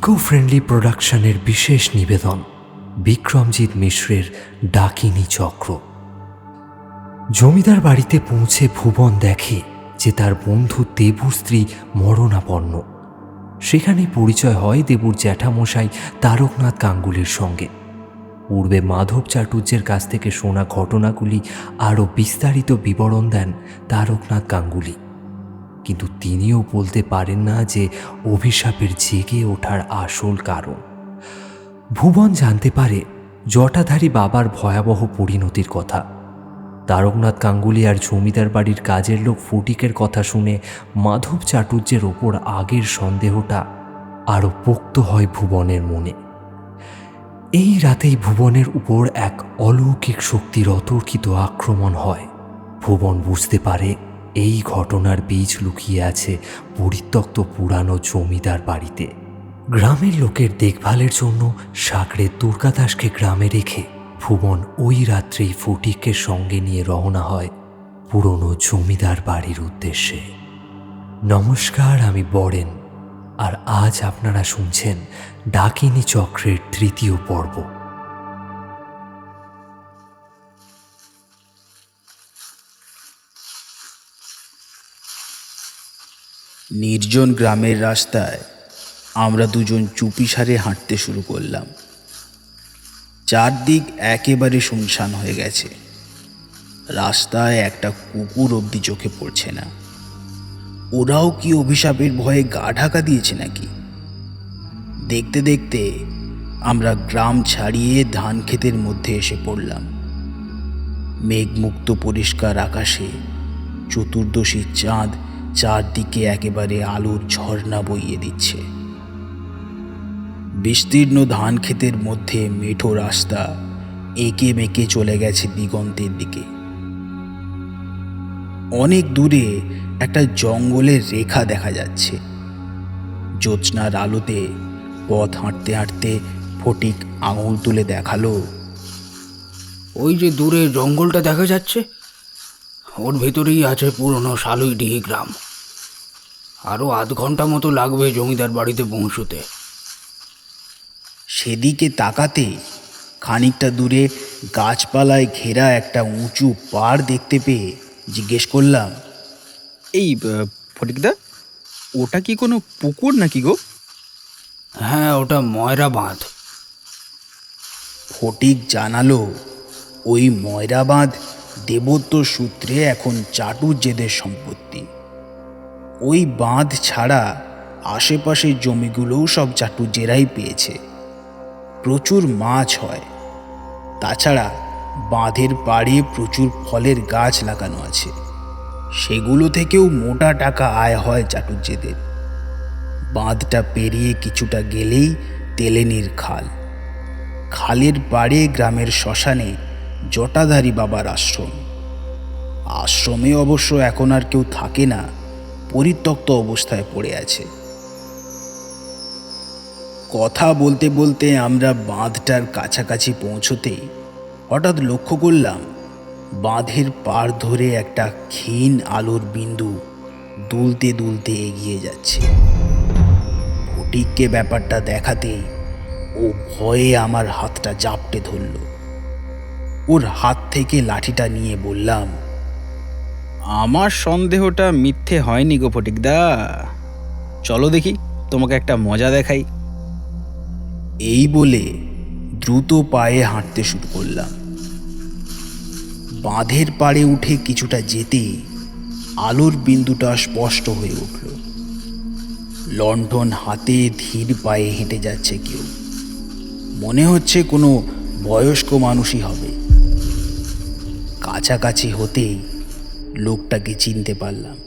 Eco friendly প্রোডাকশনের বিশেষ নিবেদন বিক্রমজিৎ মিশ্রের ডাকিনী চক্র। জমিদার বাড়িতে পৌঁছে ভুবন দেখে যে তার বন্ধু দেবুর স্ত্রী মরণাপন্ন। সেখানে পরিচয় হয় দেবুর জ্যাঠামশাই তারকনাথ গাঙ্গুলির সঙ্গে। পূর্বে মাধব চাটুর্যের কাছ থেকে শোনা ঘটনাগুলি আরও বিস্তারিত বিবরণ দেন তারকনাথ গাঙ্গুলি, কিন্তু তিনিও বলতে পারেন না যে অভিশাপের জেগে ওঠার আসল কারণ। ভুবন জানতে পারে জটাধারী বাবার ভয়াবহ পরিণতির কথা। তারকনাথ গাঙ্গুলি আর জমিদার বাড়ির কাজের লোক ফটিকের কথা শুনে মাধব চাটুর্যের ওপর আগের সন্দেহটা আরও পোক্ত হয় ভুবনের মনে। এই রাতেই ভুবনের উপর এক অলৌকিক শক্তির অতর্কিত আক্রমণ হয়। ভুবন বুঝতে পারে এই ঘটনার বীজ লুকিয়ে আছে পরিত্যক্ত পুরানো জমিদার বাড়িতে। গ্রামের লোকের দেখভালের জন্য সাকরের দুর্গাদাসকে গ্রামে রেখে ভুবন ওই রাত্রেই ফটিককে সঙ্গে নিয়ে রওনা হয় পুরনো জমিদার বাড়ির উদ্দেশ্যে। নমস্কার, আমি বরেন, আর আজ আপনারা শুনছেন ডাকিনী চক্রের তৃতীয় পর্ব। নির্জন গ্রামের রাস্তায় আমরা দুজন চুপিসারে হাঁটতে শুরু করলাম। চারদিক একেবারে শুনশান হয়ে গেছে। রাস্তায় একটা কুকুর অবধি চোখে পড়ছে না। ওরাও কি অভিশাপের ভয়ে গা ঢাকা দিয়েছে নাকি? দেখতে দেখতে আমরা গ্রাম ছাড়িয়ে ধান ক্ষেতের মধ্যে এসে পড়লাম। মেঘমুক্ত পরিষ্কার আকাশে চতুর্দশী চাঁদ চারদিকে একেবারে আলোর ঝর্ণা বইয়ে দিচ্ছে। বিস্তীর্ণ ধান ক্ষেতের মধ্যে মেঠো রাস্তা এঁকে মেঁকে চলে গেছে দিগন্তের দিকে। অনেক দূরে একটা জঙ্গলের রেখা দেখা যাচ্ছে। জ্যোৎস্নার আলোতে পথ হাঁটতে হাঁটতে ফটিক আঙুল তুলে দেখালো, ওই যে দূরে জঙ্গলটা দেখা যাচ্ছে, ওর ভেতরেই আছে পুরনো শালুইডিহি গ্রাম। আরও আধ ঘন্টা মতো লাগবে জমিদার বাড়িতে পৌঁছতে। সেদিকে তাকাতে খানিকটা দূরে গাছপালায় ঘেরা একটা উঁচু পাড় দেখতে পেয়ে জিজ্ঞেস করলাম, এই ফটিকদা, ওটা কি কোনো পুকুর নাকি গো? হ্যাঁ, ওটা ময়রা বাঁধ। ফটিক জানালো, ওই ময়রা বাঁধ দেবত্ব সূত্রে এখন চাটুর্যেদের সম্পত্তি। ওই বাঁধ ছাড়া আশেপাশের জমিগুলোও সব চাটুর্যেরাই পেয়েছে। প্রচুর মাছ হয়। তাছাড়া বাঁধের পাড়ে প্রচুর ফলের গাছ লাগানো আছে। সেগুলো থেকেও মোটা টাকা আয় হয় চাটুর্যেদের। বাঁধটা পেরিয়ে কিছুটা গেলেই তেলেনির খাল। খালের পাড়ে গ্রামের শ্মশানে জটাধারী বাবার আশ্রম। আশ্রমে অবশ্য এখন আর কেউ থাকে না, পরিত্যক্ত অবস্থায় পড়ে আছে। কথা বলতে বলতে আমরা বাঁধটার কাছাকাছি পৌঁছতেই হঠাৎ লক্ষ্য করলাম বাঁধের পাড় ধরে একটা ক্ষীণ আলোর বিন্দু দুলতে দুলতে এগিয়ে যাচ্ছে। ফটিককে ব্যাপারটা দেখাতেই ও ভয়ে আমার হাতটা জাপটে ধরল। ওর হাত থেকে লাঠিটা নিয়ে বললাম, আমার সন্দেহটা মিথ্যে হয়নি গো ফটিকদা। চলো দেখি, তোমাকে একটা মজা দেখাই। এই বলে দ্রুত পায়ে হাঁটতে শুরু করলাম। বাঁধের পাড়ে উঠে কিছুটা যেতে আলোর বিন্দুটা স্পষ্ট হয়ে উঠল। লণ্ঠন হাতে ধীর পায়ে হেঁটে যাচ্ছে কেউ। মনে হচ্ছে কোনো বয়স্ক মানুষই হবে। কাছাকাছি হতেই লোকটাকে চিনতে পারলাম।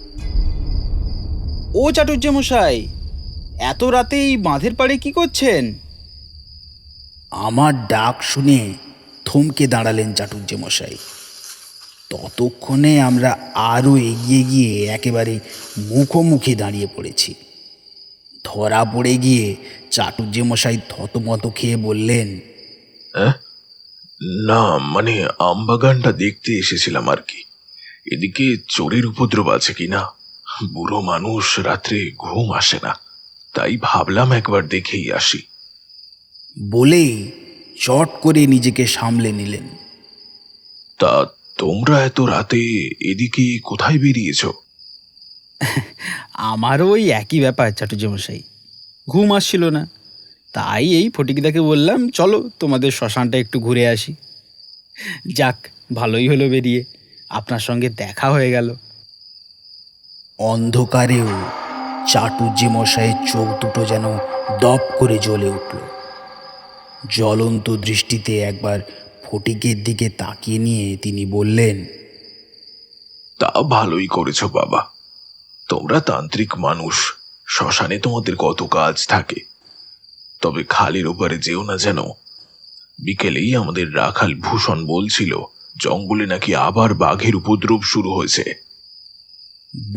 ও চাটুর্য মশাই, এত রাতে এই বাঁধের পাড়ে কি করছেন? আমার ডাক শুনে থমকে দাঁড়ালেন চাটুর্য মশাই। ততক্ষণে আমরা আরও এগিয়ে গিয়ে একেবারে মুখোমুখি দাঁড়িয়ে পড়েছি। ধরা পড়ে গিয়ে চাটুর্য মশাই থতমত খেয়ে বললেন, না, মানে আমবাগানটা দেখতে এসেছিলাম আর কি। এদিকে চোরের উপদ্রব আছে কিনা। বুড়ো মানুষ, রাত্রে ঘুম আসে না। তাই ভাবলাম একবার দেখেই আসি। বলেই চট করে নিজেকে সামলে নিলেন। তা তোমরা এত রাতে এদিকে কোথায় বেরিয়েছ? আমারও ওই একই ব্যাপার চাটুজ্যমশাই, ঘুম আসছিল না, তাই এই ফটিকদাকে বললাম চলো তোমাদের শ্মশানটা একটু ঘুরে আসি। যাক, ভালোই হলো বেরিয়ে, আপনার সঙ্গে দেখা হয়ে গেল। অন্ধকারেও চাটুজ্জে মশাইয়ের চোখ দুটো যেন দপ করে জ্বলে উঠল। জ্বলন্ত দৃষ্টিতে একবার ফটিকের দিকে তাকিয়ে নিয়ে তিনি বললেন, তা ভালোই করেছো বাবা, তোমরা তান্ত্রিক মানুষ, শ্মশানে তোমাদের কত কাজ থাকে। তবে খালের ওপারে যেও না যেন। বিকেলেই আমাদের রাখাল ভূষণ বলছিল জঙ্গলে নাকি আবার বাঘের উপদ্রব শুরু হয়েছে।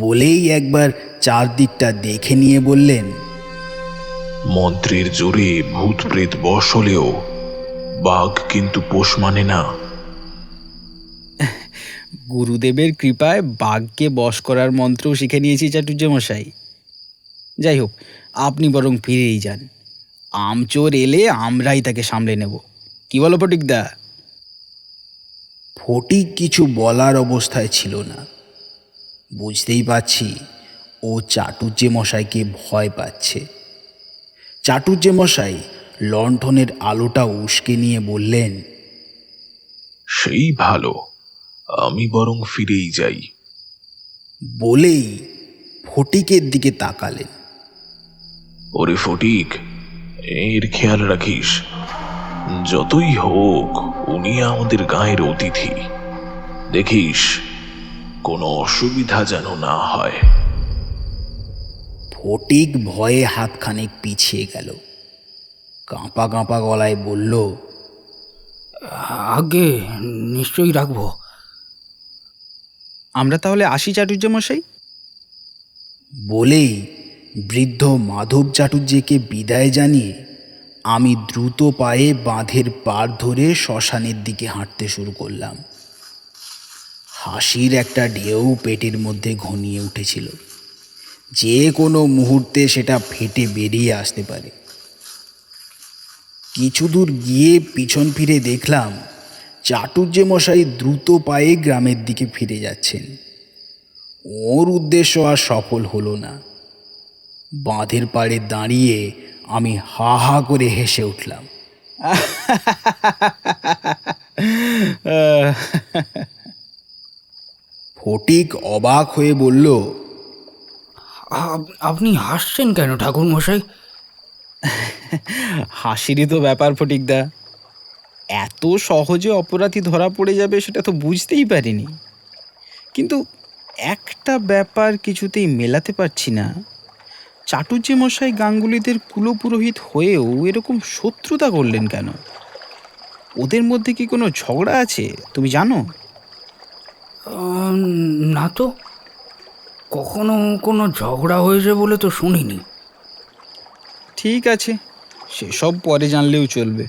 বলেই একবার চারদিকটা দেখে নিয়ে বললেন, মন্ত্রের জোরে ভূত প্রেত বশ হলেও বাঘ কিন্তু পোষ মানে না। গুরুদেবের কৃপায় বাঘকে বশ করার মন্ত্রও শিখে নিয়েছি চাটুজ্যমশাই। যাই হোক, আপনি বরং ফিরেই যান, আমচোর এলে আমরাই তাকে সামলে নেব। কি বলো ফটিকদা? ফটিক কিছু বলার অবস্থায় ছিল না। বুঝতেই পারছি ও চাটুজ্জে মশাইকে ভয় পাচ্ছে। চাটুজ্জে মশাই লণ্ঠনের আলোটা উস্কে নিয়ে বললেন, সেই ভালো, আমি বরং ফিরেই যাই। বলেই ফটিকের দিকে তাকালেন। ওরে ফটিক, এর খেয়াল রাখিস, যতই হোক উনি আমাদের গায়ের অতিথি, দেখিস কোনো অসুবিধা যেন না হয়। ফটিক ভয়ে হাতখানেক পিছিয়ে গেল। কাঁপা কাঁপা গলায় বলল, আগে নিশ্চয়ই রাখবো। আমরা তাহলে আসি চাটুজ্যমশাই। বলেই বৃদ্ধ মাধব চাটুজ্জেকে বিদায় জানিয়ে আমি দ্রুত পায়ে বাঁধের পাড় ধরে শ্মশানের দিকে হাঁটতে শুরু করলাম। হাসির একটা ঢেউ পেটের মধ্যে ঘনিয়ে উঠেছিল, যে কোনো মুহূর্তে সেটা ফেটে বেরিয়ে আসতে পারে। কিছু দূর গিয়ে পিছন ফিরে দেখলাম চাটুজ্জে মশাই দ্রুত পায়ে গ্রামের দিকে ফিরে যাচ্ছেন। ওর উদ্দেশ্য আর সফল হলো না। বাঁধের পাড়ে দাঁড়িয়ে আমি হা হা করে হেসে উঠলাম। ফটিক অবাক হয়ে বলল, আপনি হাসছেন কেন ঠাকুর মশাই? হাসিরই তো ব্যাপার ফটিকদা, এত সহজে অপরাধী ধরা পড়ে যাবে সেটা তো বুঝতেই পারিনি। কিন্তু একটা ব্যাপার কিছুতেই মেলাতে পারছি না, চাটুজ্জে মশাই গাঙ্গুলিদের কুলপুরোহিত হয়েও এরকম শত্রুতা করলেন কেন? ওদের মধ্যে কি কোনো ঝগড়া আছে, তুমি জানো? না তো, কখনো কোনো ঝগড়া হয়েছে বলে তো শুনিনি। ঠিক আছে, সেসব পরে জানলেও চলবে,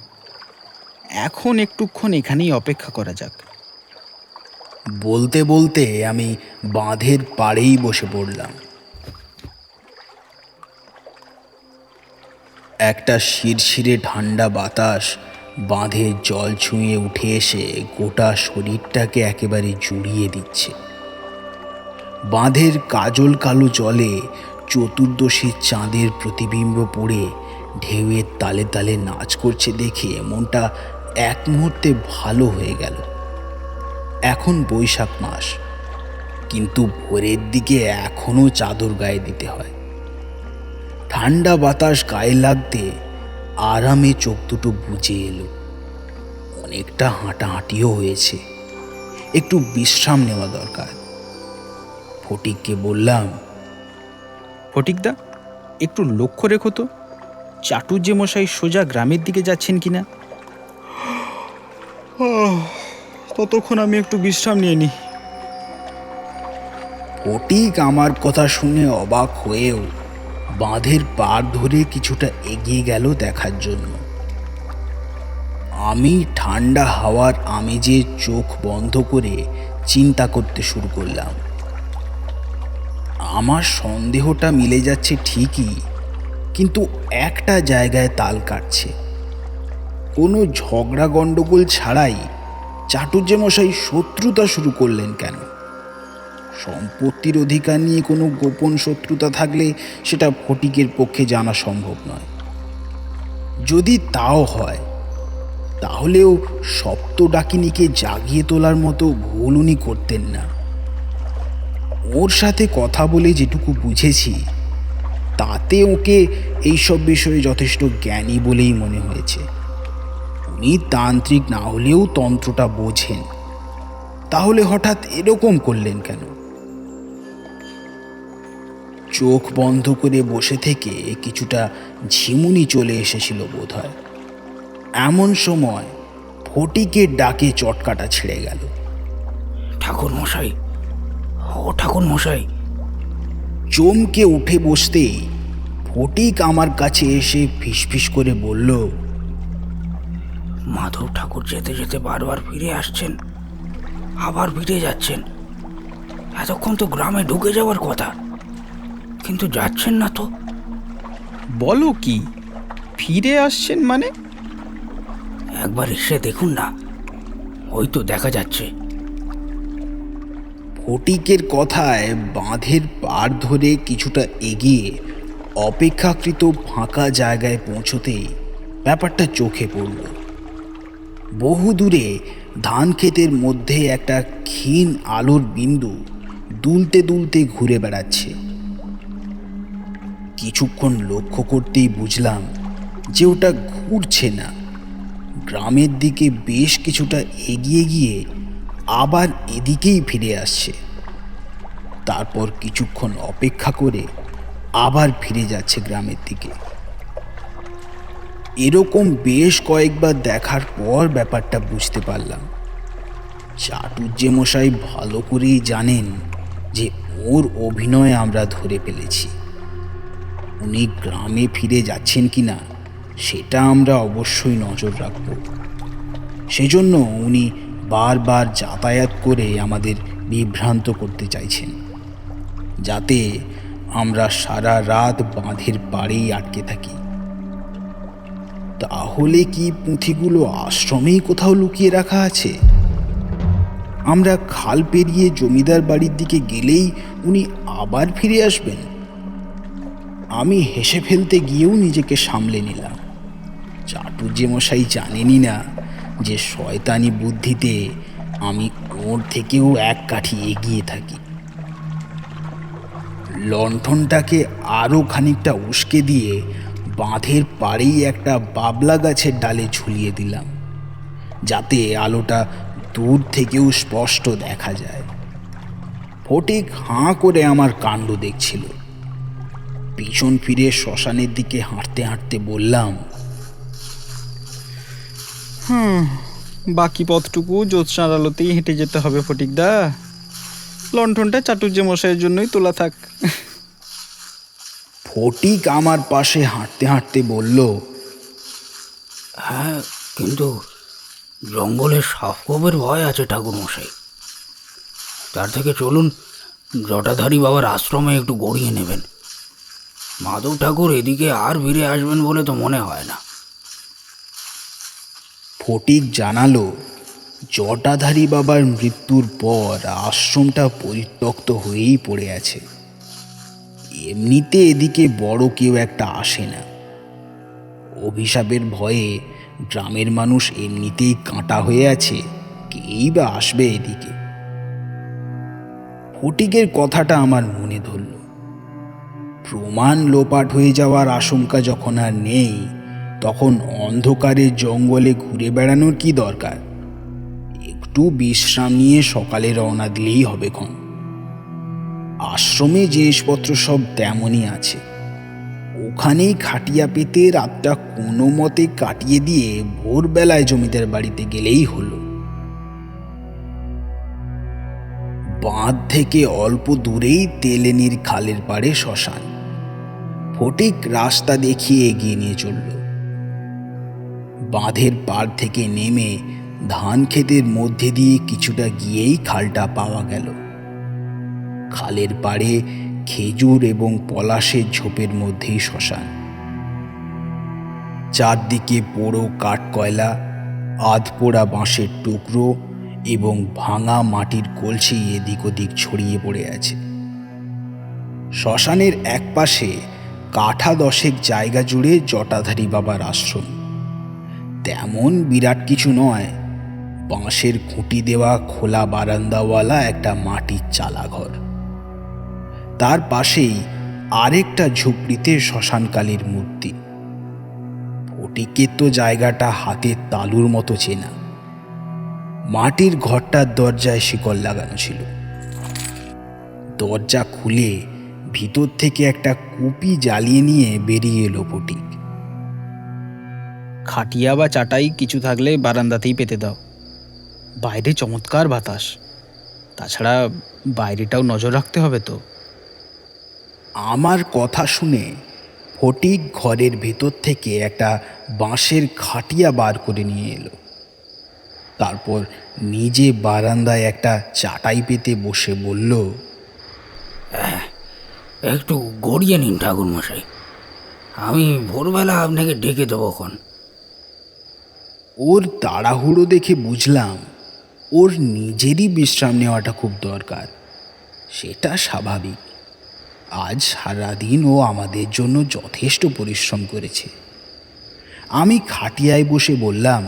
এখন একটুক্ষণ এখানেই অপেক্ষা করা যাক। বলতে বলতে আমি বাঁধের পাড়েই বসে পড়লাম। একটা শিরশিরে ঠান্ডা বাতাস বাঁধের জল ছুঁয়ে উঠে এসে গোটা শরীরটাকে একেবারে জুড়িয়ে দিচ্ছে। বাঁধের কাজল কালো জলে চতুর্দশী চাঁদের প্রতিবিম্ব পড়ে ঢেউয়ের তালে তালে নাচ করছে দেখে মনটা এক মুহূর্তে ভালো হয়ে গেল। এখন বৈশাখ মাস, কিন্তু ভোরের দিকে এখনো চাদর গায়ে দিতে হয়। ঠান্ডা বাতাস গায়ে লাগতে আরামে চোখ দুটো বুজে এলো। অনেকটা হাঁটাহাঁটিও হয়েছে, একটু বিশ্রাম নেওয়া দরকার। ফটিককে বললাম, ফটিকদা, একটু লক্ষ্য রেখো তো চাটুজ্জে মশাই সোজা গ্রামের দিকে যাচ্ছেন কিনা। ততক্ষণ আমি একটু বিশ্রাম নিয়ে নিই। ফটিক আমার কথা শুনে অবাক হয়েও বাঁধের পাড় ধরে কিছুটা এগিয়ে গেল দেখার জন্য। আমি ঠান্ডা হাওয়ার আমেজে চোখ বন্ধ করে চিন্তা করতে শুরু করলাম। আমার সন্দেহটা মিলে যাচ্ছে ঠিকই, কিন্তু একটা জায়গায় তাল কাটছে। কোনো ঝগড়া গণ্ডগোল ছাড়াই চাটুজ্যেমশাই শত্রুতা শুরু করলেন কেন? সম্পত্তির অধিকার নিয়ে কোনো গোপন শত্রুতা থাকলে সেটা ফটিকের পক্ষে জানা সম্ভব নয়। যদি তাও হয়, তাহলেও সপ্ত ডাকিনীকে জাগিয়ে তোলার মতো ভুল উনি করতেন না। ওর সাথে কথা বলে যেটুকু বুঝেছি, তাতে ওকে এইসব বিষয়ে যথেষ্ট জ্ঞানী বলেই মনে হয়েছে। উনি তান্ত্রিক না হলেও তন্ত্রটা বোঝেন, তাহলে হঠাৎ এরকম করলেন কেন? চোখ বন্ধ করে বসে থেকে কিছুটা ঝিমুনি চলে এসেছিল বোধহয়। এমন সময় ফটিকের ডাকে চটকাটা ছিঁড়ে গেল। ঠাকুর মশাই, ও ঠাকুর মশাই! চমকে উঠে বসতেই ফটিক আমার কাছে এসে ফিসফিস করে বলল, মাধব ঠাকুর যেতে যেতে বারবার ফিরে আসছেন, আবার ফিরে যাচ্ছেন। এতক্ষণ তো গ্রামে ঢুকে যাওয়ার কথা, কিন্তু যাচ্ছেন না তো। বলো কি, ফিরে আসছেন মানে? একবার এসে দেখুন না, ওই তো দেখা যাচ্ছে। ফটিকের কথায় বাঁধের পাড় ধরে কিছুটা এগিয়ে অপেক্ষাকৃত ফাঁকা জায়গায় পৌঁছতেই ব্যাপারটা চোখে পড়ল। বহু দূরে ধান ক্ষেতের মধ্যে একটা ক্ষীণ আলোর বিন্দু দুলতে দুলতে ঘুরে বেড়াচ্ছে। কিছুক্ষণ লক্ষ্য করতেই বুঝলাম যে ওটা ঘুরছে না, গ্রামের দিকে বেশ কিছুটা এগিয়ে গিয়ে আবার এদিকেই ফিরে আসছে। তারপর কিছুক্ষণ অপেক্ষা করে আবার ফিরে যাচ্ছে গ্রামের দিকে। এরকম বেশ কয়েকবার দেখার পর ব্যাপারটা বুঝতে পারলাম। চাটুজ্যেমশাই ভালো করেই জানেন যে ওর অভিনয় আমরা ধরে ফেলেছি। উনি গ্রামে ফিরে যাচ্ছেন কিনা সেটা আমরা অবশ্যই নজর রাখব। সেজন্য উনি বারবার যাতায়াত করে আমাদের বিভ্রান্ত করতে চাইছেন, যাতে আমরা সারা রাত বাঁধের পাড়েই আটকে থাকি। তাহলে কি পুঁথিগুলো আশ্রমেই কোথাও লুকিয়ে রাখা আছে? আমরা খাল পেরিয়ে জমিদার বাড়ির দিকে গেলেই উনি আবার ফিরে আসবেন? আমি হেসে ফেলতে গিয়েও নিজেকে সামলে নিলাম। চাটুজ্যেমশাই জানেনই না যে শয়তানি বুদ্ধিতে আমি ওর থেকেও এক কাঠি এগিয়ে থাকি। লণ্ঠনটাকে আরও খানিকটা উস্কে দিয়ে বাঁধের পাড়েই একটা বাবলা গাছের ডালে ঝুলিয়ে দিলাম, যাতে আলোটা দূর থেকেও স্পষ্ট দেখা যায়। ফটিক হাঁ করে আমার কাণ্ড দেখছিল। পিছন ফিরে শ্মশানের দিকে হাঁটতে হাঁটতে বললাম, বাকি পথটুকু জ্যোৎস্নার আলোতেই হেঁটে যেতে হবে ফটিকদা। লণ্ঠনটা চাটুজ্যেমশাইয়ের জন্যই তোলা থাক। ফটিক আমার পাশে হাঁটতে হাঁটতে বলল, হ্যাঁ, কিন্তু জঙ্গলে সাপকোপের ভয় আছে ঠাকুর মশাই। তার থেকে চলুন জটাধারী বাবার আশ্রমে একটু গড়িয়ে নেবেন। মাধব ঠাকুর এদিকে আর ফিরে আসবেন বলে তো মনে হয় না। ফটিক জানালো, জটাধারী বাবার মৃত্যুর পর আশ্রমটা পরিত্যক্ত হয়েই পড়ে আছে। এমনিতে এদিকে বড় কেউ একটা আসে না। অভিশাপের ভয়ে গ্রামের মানুষ এমনিতেই কাঁটা হয়ে আছে, কেই বা আসবে এদিকে। ফটিকের কথাটা আমার মনে ধরল। প্রমাণ লোপাট হয়ে যাওয়ার আশঙ্কা যখন আর নেই, তখন অন্ধকারে জঙ্গলে ঘুরে বেড়ানোর কি দরকার? একটু বিশ্রাম নিয়ে সকালে রওনা দিলেই হবে ক্ষণ। আশ্রমে জিনিসপত্র সব তেমনই আছে। ওখানেই খাটিয়া পেতে রাতটা কোনো মতে কাটিয়ে দিয়ে ভোরবেলায় জমিদার বাড়িতে গেলেই হলো। বাঁধ থেকে অল্প দূরেই তেলেনির খালের পাড়ে শ্মশান। ফটিক রাস্তা দেখিয়ে এগিয়ে নিয়ে চলল। বাঁধের পাড় থেকে নেমে ধান ক্ষেতের মধ্যে দিয়ে কিছুটা গিয়েই খালটা পাওয়া গেল। খালের পাড়ে খেজুর এবং পলাশের ঝোপের মধ্যেই শ্মশান। চারদিকে পোড়ো কাঠকয়লা, আধপোড়া বাঁশের টুকরো এবং ভাঙা মাটির কলসি এদিক ওদিক ছড়িয়ে পড়ে আছে। শ্মশানের একপাশে কাঠা 10 জায়গা জুড়ে জটাধারী বাবার আশ্রম। তেমন বিরাট কিছু নয়, বাঁশের খুঁটি দেওয়া খোলা বারান্দাওয়ালা একটা মাটির চালাঘর। তার পাশেই আরেকটা ঝুপড়িতে শ্মশানকালীর মূর্তি। ফটিকের তো জায়গাটা হাতের তালুর মতো চেনা। মাটির ঘরটার দরজায় শিকল লাগানো ছিল। দরজা খুলে ভিতর থেকে একটা কুপি জ্বালিয়ে নিয়ে বেরিয়ে এলো ফটিক। খাটিয়া বা চাটাই কিছু থাকলে বারান্দাতেই পেতে দাও, বাইরে চমৎকার বাতাস। তাছাড়া বাইরেটাও নজর রাখতে হবে তো। আমার কথা শুনে ফটিক ঘরের ভেতর থেকে একটা বাঁশের খাটিয়া বার করে নিয়ে এলো। তারপর নিজে বারান্দায় একটা চাটাই পেতে বসে বলল, একটু গড়িয়ে নিন ঠাকুর মশাই, আমি ভোরবেলা আপনাকে ডেকে দেবো খন। ওর তাড়াহুড়ো দেখে বুঝলাম ওর নিজেরই বিশ্রাম নেওয়াটা খুব দরকার। সেটা স্বাভাবিক। আজ সারাদিন ও আমাদের জন্য যথেষ্ট পরিশ্রম করেছে। আমি খাটিয়ায় বসে বললাম,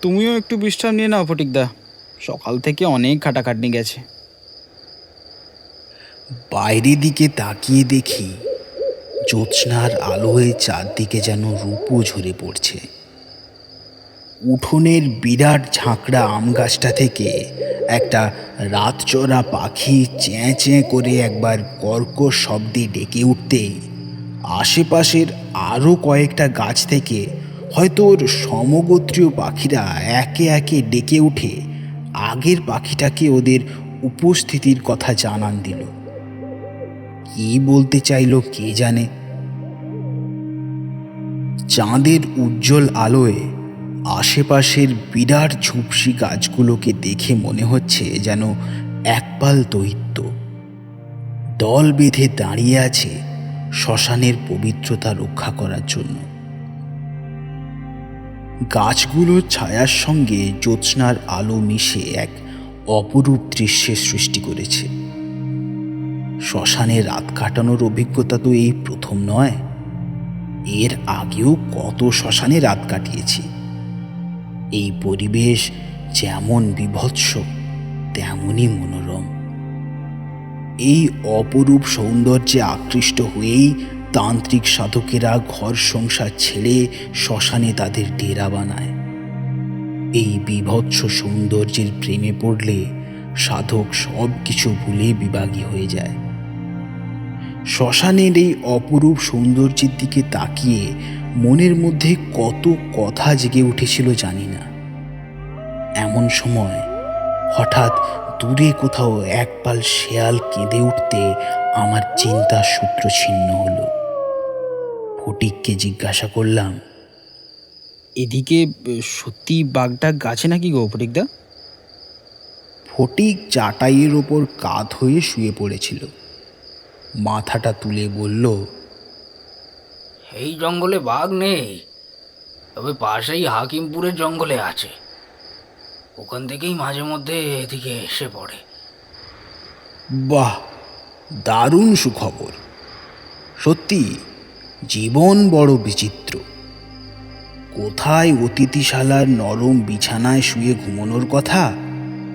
তুমিও একটু বিশ্রাম নিয়ে নাও ফটিকদা, সকাল থেকে অনেক খাটাখাটনি গেছে। বাইরের দিকে তাকিয়ে দেখি জ্যোৎস্নার আলোয় চারদিকে যেন রূপো ঝরে পড়ছে। উঠোনের বিরাট ঝাঁকড়া আম গাছটা থেকে একটা রাতচরা পাখি চেঁ চেঁ করে একবার কর্কশ শব্দে ডেকে উঠতে আশেপাশের আরও কয়েকটা গাছ থেকে হয়তো ওর সমগোত্রীয় পাখিরা একে একে ডেকে উঠে আগের পাখিটাকে ওদের উপস্থিতির কথা জানান দিল। কি বলতে চাইলো কে জানে। চাঁদের উজ্জ্বল আলোয় আশেপাশের বিরাট ঝুপসি গাছগুলোকে দেখে মনে হচ্ছে যেন একপাল দৈত্য দল বেঁধে দাঁড়িয়ে আছে শ্মশানের পবিত্রতা রক্ষা করার জন্য। গাছগুলোর ছায়ার সঙ্গে জ্যোৎস্নার আলো মিশে এক অপরূপ দৃশ্যের সৃষ্টি করেছে। শ্মশানে রাত কাটানোর অভিজ্ঞতা তো এই প্রথম নয়। এর আগেও কত শ্মশানে রাত কাটিয়েছি। এই পরিবেশ যেমন বীভৎস তেমনই মনোরম। এই অপরূপ সৌন্দর্যে আকৃষ্ট হয়েই তান্ত্রিক সাধকেরা ঘর সংসার ছেড়ে শ্মশানে তাদের ডেরা বানায়। এই বীভৎস সৌন্দর্যের প্রেমে পড়লে সাধক সব কিছু ভুলে বিভাগী হয়ে যায়। শ্মশানের এই অপরূপ সৌন্দর্যের দিকে তাকিয়ে মনের মধ্যে কত কথা জেগে উঠেছিল জানি না। এমন সময় হঠাৎ দূরে কোথাও একপাল শেয়াল কেঁদে উঠতে আমার চিন্তার সূত্র ছিন্ন হলো। ফটিককে জিজ্ঞাসা করলাম, এদিকে সত্যি বাঘটা গাছে নাকি গো ফটিকদা? ফটিক চাটাইয়ের ওপর কাত হয়ে শুয়ে পড়েছিল। মাথাটা তুলে বলল, এই জঙ্গলে বাঘ নেই, তবে পাশেই হাকিমপুরের জঙ্গলে আছে। ওখান থেকেই মাঝে মধ্যে এদিকে এসে পড়ে। বাহ, দারুণ সুখবর। সত্যি জীবন বড় বিচিত্র। কোথায় অতিথিশালার নরম বিছানায় শুয়ে ঘুমানোর কথা,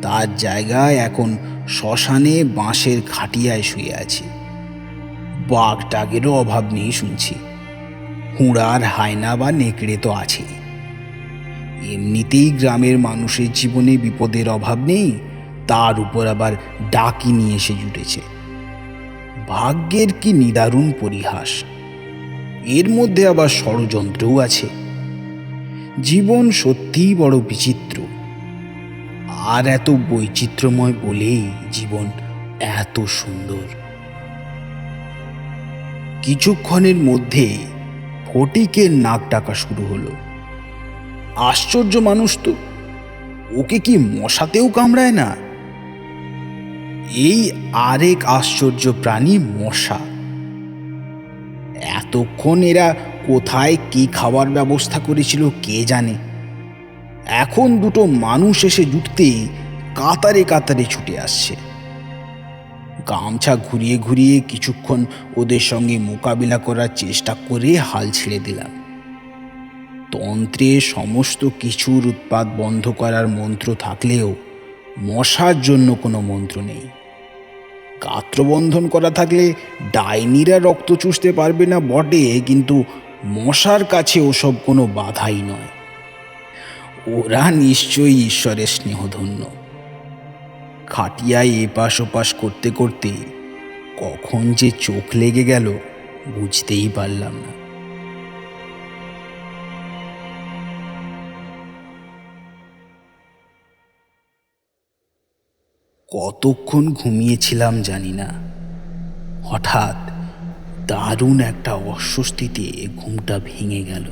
তার জায়গায় এখন শ্মশানে বাঁশের খাটিয়ায় শুয়ে আছি। বাঘ টাগেরও অভাব নেই শুনছি। হুঁড়ার হায়না বা নেকড়ে তো আছে। এমনিতেই গ্রামের মানুষের জীবনে বিপদের অভাব নেই, তার উপর আবার ডাকিনী এসে জুটেছে। ভাগ্যের কি নিদারুণ পরিহাস। এর মধ্যে আবার ষড়যন্ত্রও আছে। জীবন সত্যিই বড় বিচিত্র। আর এত বৈচিত্র্যময় বলেই জীবন এত সুন্দর। কিছুক্ষণের মধ্যে ফটিকের নাক ডাকা শুরু হলো। আশ্চর্য মানুষ তো, ওকে কি মশাতেও কামড়ায় না? এই আরেক আশ্চর্য প্রাণী মশা। এতক্ষণ এরা কোথায় কি খাবার ব্যবস্থা করেছিল কে জানে। এখন দুটো মানুষ এসে জুটতেই কাতারে কাতারে ছুটে আসছে। গামছা ঘুরিয়ে ঘুরিয়ে কিছুক্ষণ ওদের সঙ্গে মোকাবিলা করার চেষ্টা করে হাল ছেড়ে দিলাম। তন্ত্রে সমস্ত কিছুর উৎপাত বন্ধ করার মন্ত্র থাকলেও মশার জন্য কোনো মন্ত্র নেই। গাত্রবন্ধন করা থাকলে ডাইনিরা রক্ত চুষতে পারবে না বটে, কিন্তু মশার কাছে ওসব কোনো বাধাই নয়। ওরা নিশ্চয়ই ঈশ্বরের স্নেহধন্য। খাটিয়ায় এপাশ ওপাশ করতে করতে কখন যে চোখ লেগে গেল বুঝতেই পারলাম না। কতক্ষণ ঘুমিয়েছিলাম জানি না, হঠাৎ দারুণ একটা অস্বস্তিতে ঘুমটা ভেঙে গেল।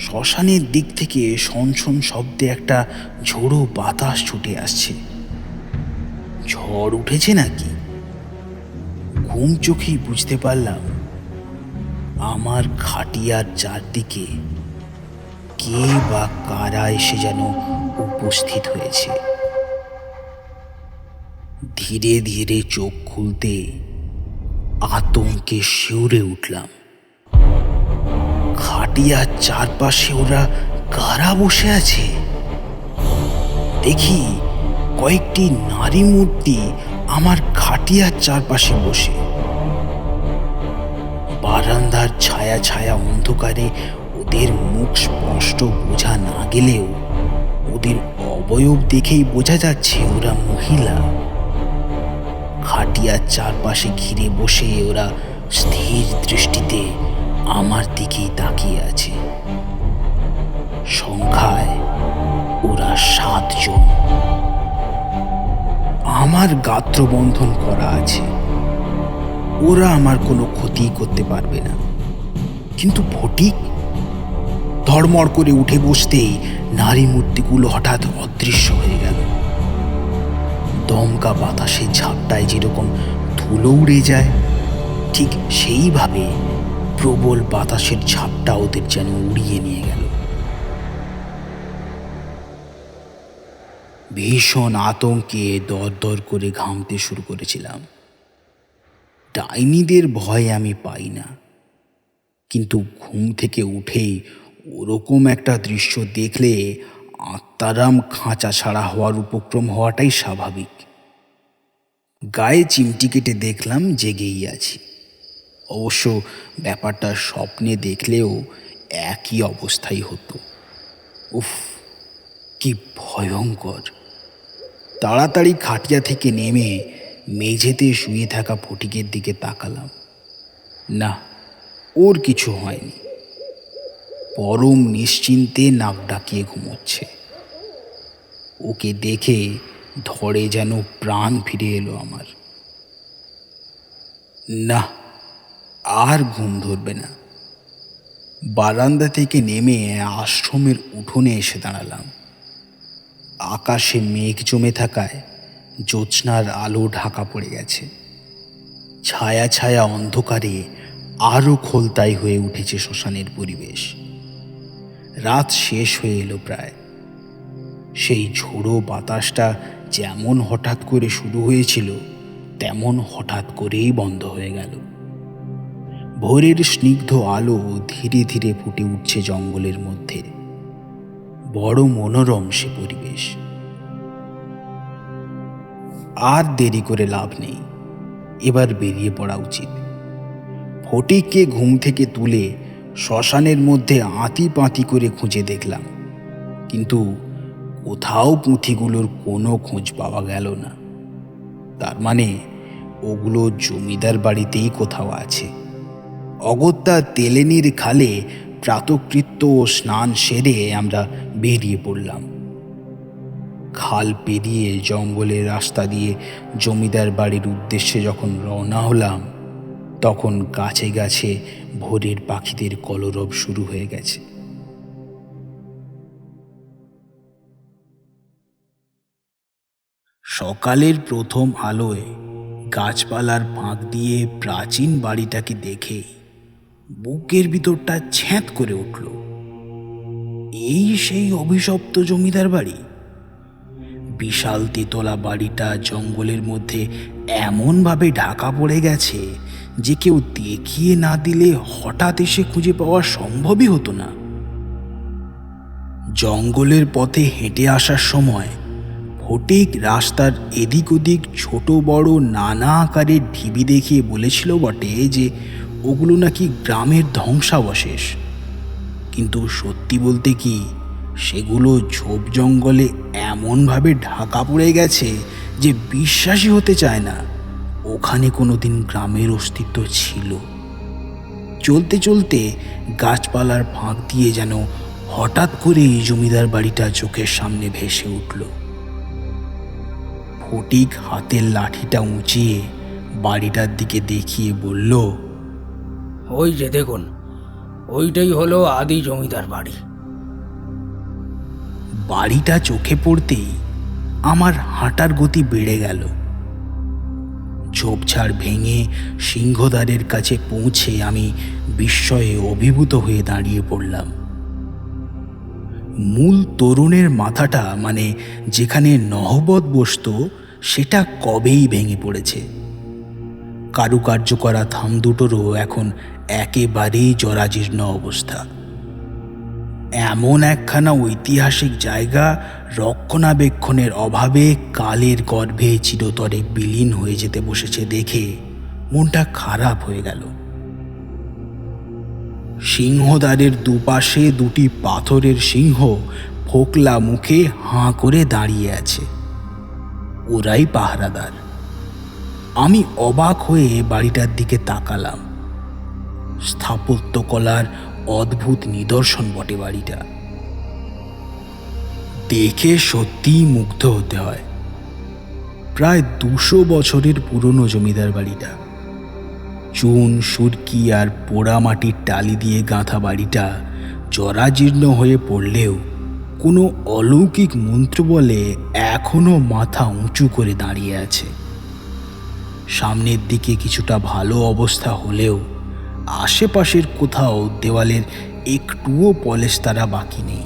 শ্মশানের দিক থেকে সনসন শব্দে একটা ঝোড়ো বাতাস ছুটে আসছে। ঝড় উঠেছে নাকি? ঘুম চোখেই বুঝতে পারলাম আমার খাটিয়ার চারদিকে কে বা কারা এসে যেন উপস্থিত হয়েছে। ধীরে ধীরে চোখ খুলতে আতঙ্কে শিউরে উঠলাম। খাটিয়ার চারপাশে ওরা কারা বসে আছে? দেখি কয়েকটি নারী মূর্তি আমার খাটিয়ার চারপাশে বসে। বারান্দার ছায়া ছায়া অন্ধকারে ওদের মুখ স্পষ্ট বোঝা না গেলেও ওদের অবয়ব দেখেই বোঝা যাচ্ছে ওরা মহিলা। খাটিয়ার চারপাশে ঘিরে বসে ওরা স্থির দৃষ্টিতে আমার দিকেই তাকিয়ে আছে। সংখ্যায় ওরা 7 জন। আমার গাত্রবন্ধন করা আছে, ওরা আমার কোনো ক্ষতি করতে পারবে না। কিন্তু ফটিক ধড়মড় করে উঠে বসতেই নারী মূর্তিগুলো হঠাৎ অদৃশ্য হয়ে গেল। দমকা বাতাসের ঝাপটায় যেরকম ধুলো উড়ে যায়, ঠিক সেইভাবে প্রবল বাতাসের ঝাপটা ওদের যেন উড়িয়ে নিয়ে গেল। ভীষণ আতঙ্কে দরদর করে ঘামতে শুরু করেছিলাম। ডাইনিদের ভয় আমি পাই না, কিন্তু ঘুম থেকে উঠেই ওরকম একটা দৃশ্য দেখলে আত্মারাম খাঁচা ছাড়া হওয়ার উপক্রম হওয়াটাই স্বাভাবিক। গায়ে চিমটি কেটে দেখলাম জেগেই আছি। অবশ্য ব্যাপারটা স্বপ্নে দেখলেও একই অবস্থাই হতো। উফ, কি ভয়ঙ্কর! তাড়াতাড়ি খাটিয়া থেকে নেমে মেঝেতে শুয়ে থাকা ফটিকের দিকে তাকালাম। না, ওর কিছু হয়নি। পরম নিশ্চিন্তে নাক ডাকিয়ে ঘুমোচ্ছে। ওকে দেখে ধরে যেন প্রাণ ফিরে এলো আমার। না, আর ঘুম ধরবে না। বারান্দা থেকে নেমে আশ্রমের উঠোনে এসে দাঁড়ালাম। আকাশে মেঘ জমে থাকায় জ্যোৎস্নার আলো ঢাকা পড়ে গেছে। ছায়া ছায়া অন্ধকারে আরো খোলতাই হয়ে উঠেছে শ্মশানের পরিবেশ। রাত শেষ হয়ে এলো প্রায়। সেই ঝোড়ো বাতাসটা যেমন হঠাৎ করে শুরু হয়েছিল তেমন হঠাৎ করেই বন্ধ হয়ে গেল। ভোরের স্নিগ্ধ আলো ধীরে ধীরে ফুটে উঠছে জঙ্গলের মধ্যে। বড় মনোরম সে পরিবেশ। আর দেরি করে লাভ নেই, এবার বেরিয়ে পড়া উচিত। ফটিককে ঘুম থেকে তুলে শ্মশানের মধ্যে আঁতি পাঁতি করে খুঁজে দেখলাম, কিন্তু কোথাও পুঁথিগুলোর কোনো খোঁজ পাওয়া গেল না। তার মানে ওগুলো জমিদার বাড়িতেই কোথাও আছে। অগত্যা তেলেনির খালে প্রাতকৃত্য ও স্নান সেরে আমরা বেরিয়ে পড়লাম। খাল পেরিয়ে জঙ্গলের রাস্তা দিয়ে জমিদার বাড়ির উদ্দেশ্যে যখন রওনা হলাম, তখন গাছে গাছে ভোরের পাখিদের কলরব শুরু হয়ে গেছে। সকালের প্রথম আলোয় গাছপালার ফাঁক দিয়ে প্রাচীন বাড়িটাকে দেখে বুকের ভিতরটা ছ্যাঁত করে উঠল। এই সেই অভিশপ্ত জমিদার বাড়ি। বিশাল তেতলা বাড়িটা জঙ্গলের মধ্যে এমনভাবে ঢাকা পড়ে গেছে যে কেউ দেখিয়ে না দিলে হঠাৎ এসে খুঁজে পাওয়া সম্ভবই হতো না। জঙ্গলের পথে হেঁটে আসার সময় ফটিক রাস্তার এদিক ওদিক ছোট বড় নানা আকারের ঢিবি দেখিয়ে বলেছিল বটে যে ওগুলো নাকি গ্রামের ধ্বংসাবশেষ, কিন্তু সত্যি বলতে কি সেগুলো ঝোপ জঙ্গলে এমনভাবে ঢাকা পড়ে গেছে যে বিশ্বাসই হতে চায় না ওখানে কোনোদিন গ্রামের অস্তিত্ব ছিল। চলতে চলতে গাছপালার ফাঁক দিয়ে যেন হঠাৎ করে জমিদার বাড়িটা চোখের সামনে ভেসে উঠল। ফটিক হাতের লাঠিটা উঁচিয়ে বাড়িটার দিকে দেখিয়ে বলল, ওই যে দেখুন, ওইটাই হলো আদি জমিদার বাড়ি। বাড়িটা চোখে পড়তেই আমার হাঁটার গতি বেড়ে গেল। ঝোপঝাড় ভেঙে সিংহদ্বারের কাছে পৌঁছে আমি বিস্ময়ে অভিভূত হয়ে দাঁড়িয়ে পড়লাম। মূল তোরণের মাথাটা, মানে যেখানে নহবত বসত, সেটা কবেই ভেঙে পড়েছে। কারুকার্য করা থাম দুটোরও এখন একেবারেই জরাজীর্ণ অবস্থা। এমন একখানা ঐতিহাসিক জায়গা রক্ষণাবেক্ষণের অভাবে কালের গর্ভে চিরতরে বিলীন হয়ে যেতে বসেছে দেখে মনটা খারাপ হয়ে গেল। সিংহদ্বারের দুপাশে দুটি পাথরের সিংহ ফোকলা মুখে হাঁ করে দাঁড়িয়ে আছে। ওরাই পাহারাদার। আমি অবাক হয়ে বাড়িটার দিকে তাকালাম। স্থাপত্যকলার অদ্ভুত নিদর্শন বটে বাড়িটা। দেখে সত্যিই মুগ্ধ হতে হয়। প্রায় 200 বছরের পুরনো জমিদার বাড়িটা। চুন, সুরকি আর পোড়া মাটির টালি দিয়ে গাঁথা বাড়িটা জরাজীর্ণ হয়ে পড়লেও কোনো অলৌকিক মন্ত্র বলে এখনো মাথা উঁচু করে দাঁড়িয়ে আছে। সামনের দিকে কিছুটা ভালো অবস্থা হলেও আশেপাশের কোথাও দেওয়ালের একটুও পলেস্তারা বাকি নেই।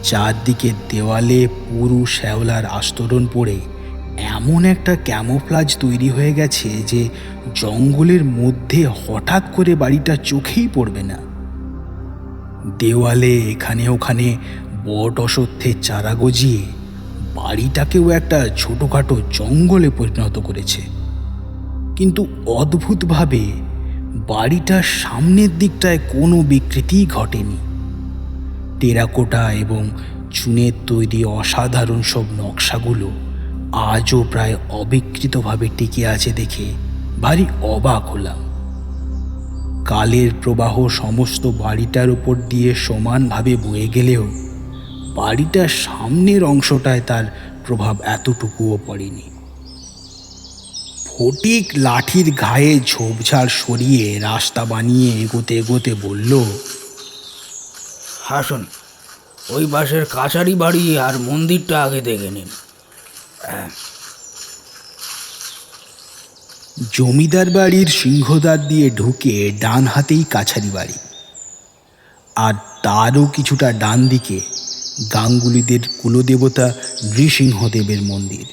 চারদিকে দেওয়ালে পুরু শ্যাওলার আস্তরণ পড়ে এমন একটা ক্যামোফ্লাজ তৈরি হয়ে গেছে যে জঙ্গলের মধ্যে হঠাৎ করে বাড়িটা চোখেই পড়বে না। দেওয়ালে এখানে ওখানে বট অশ্বত্থের চারা গজিয়ে বাড়িটাকেও একটা ছোটোখাটো জঙ্গলে পরিণত করেছে। কিন্তু অদ্ভুতভাবে বাড়িটার সামনের দিকটায় কোনো বিকৃতিই ঘটেনি। টেরাকোটা এবং চুনের তৈরি অসাধারণ সব নকশাগুলো আজও প্রায় অবিকৃতভাবে টিকে আছে দেখে ভারী অবাক হলাম। কালের প্রবাহ সমস্ত বাড়িটার উপর দিয়ে সমানভাবে বয়ে গেলেও বাড়িটার সামনের অংশটায় তার প্রভাব এতটুকুও পড়েনি। ফটিক লাঠির ঘায়ে ঝোপঝাড় সরিয়ে রাস্তা বানিয়ে এগোতে এগোতে বলল, আসুন, ওই পাশের কাছারি বাড়ি আর মন্দিরটা আগে দেখে নিন। জমিদার বাড়ির সিংহদ্বার দিয়ে ঢুকে ডান হাতেই কাছারি বাড়ি, আর তারও কিছুটা ডান দিকে গাঙ্গুলিদের কুলদেবতা নৃসিংহদেবের মন্দির।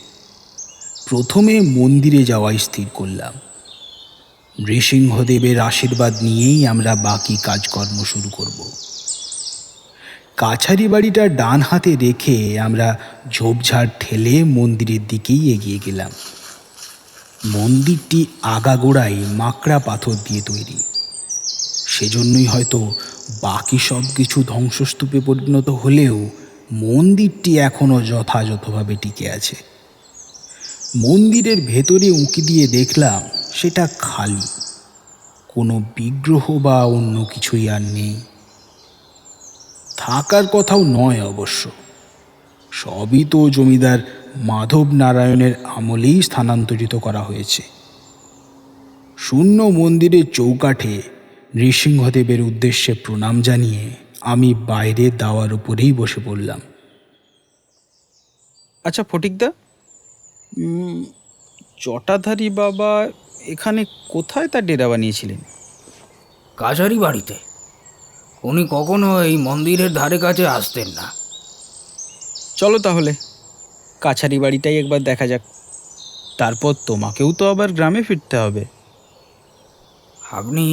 প্রথমে মন্দিরে যাওয়াই স্থির করলাম। নৃসিংহদেবের আশীর্বাদ নিয়েই আমরা বাকি কাজকর্ম শুরু করব। কাছারি বাড়িটা ডান হাতে রেখে আমরা ঝোপঝাড় ঠেলে মন্দিরের দিকেই এগিয়ে গেলাম। মন্দিরটি আগাগোড়াই মাকড়া পাথর দিয়ে তৈরি, সেজন্যই হয়তো বাকি সব কিছু ধ্বংসস্তূপে পরিণত হলেও মন্দিরটি এখনও যথাযথভাবে টিকে আছে। মন্দিরের ভেতরে উঁকি দিয়ে দেখলাম সেটা খালি, কোনো বিগ্রহ বা অন্য কিছুই আর নেই। থাকার কথাও নয় অবশ্য, সবই তো জমিদার মাধব নারায়ণের আমলেই স্থানান্তরিত করা হয়েছে। শূন্য মন্দিরের চৌকাঠে নৃসিংহদেবের উদ্দেশ্যে প্রণাম জানিয়ে আমি বাইরে দাওয়ার উপরেই বসে পড়লাম। আচ্ছা ফটিকদা, জটাধারী বাবা এখানে কোথায় তার ডেরা বানিয়েছিলেন? কাছারি বাড়িতে। উনি কখনো এই মন্দিরের ধারে কাছে আসতেন না। চলো তাহলে কাছারি বাড়িটাই একবার দেখা যাক। তারপর তোমাকেও তো আবার গ্রামে ফিরতে হবে। আপনি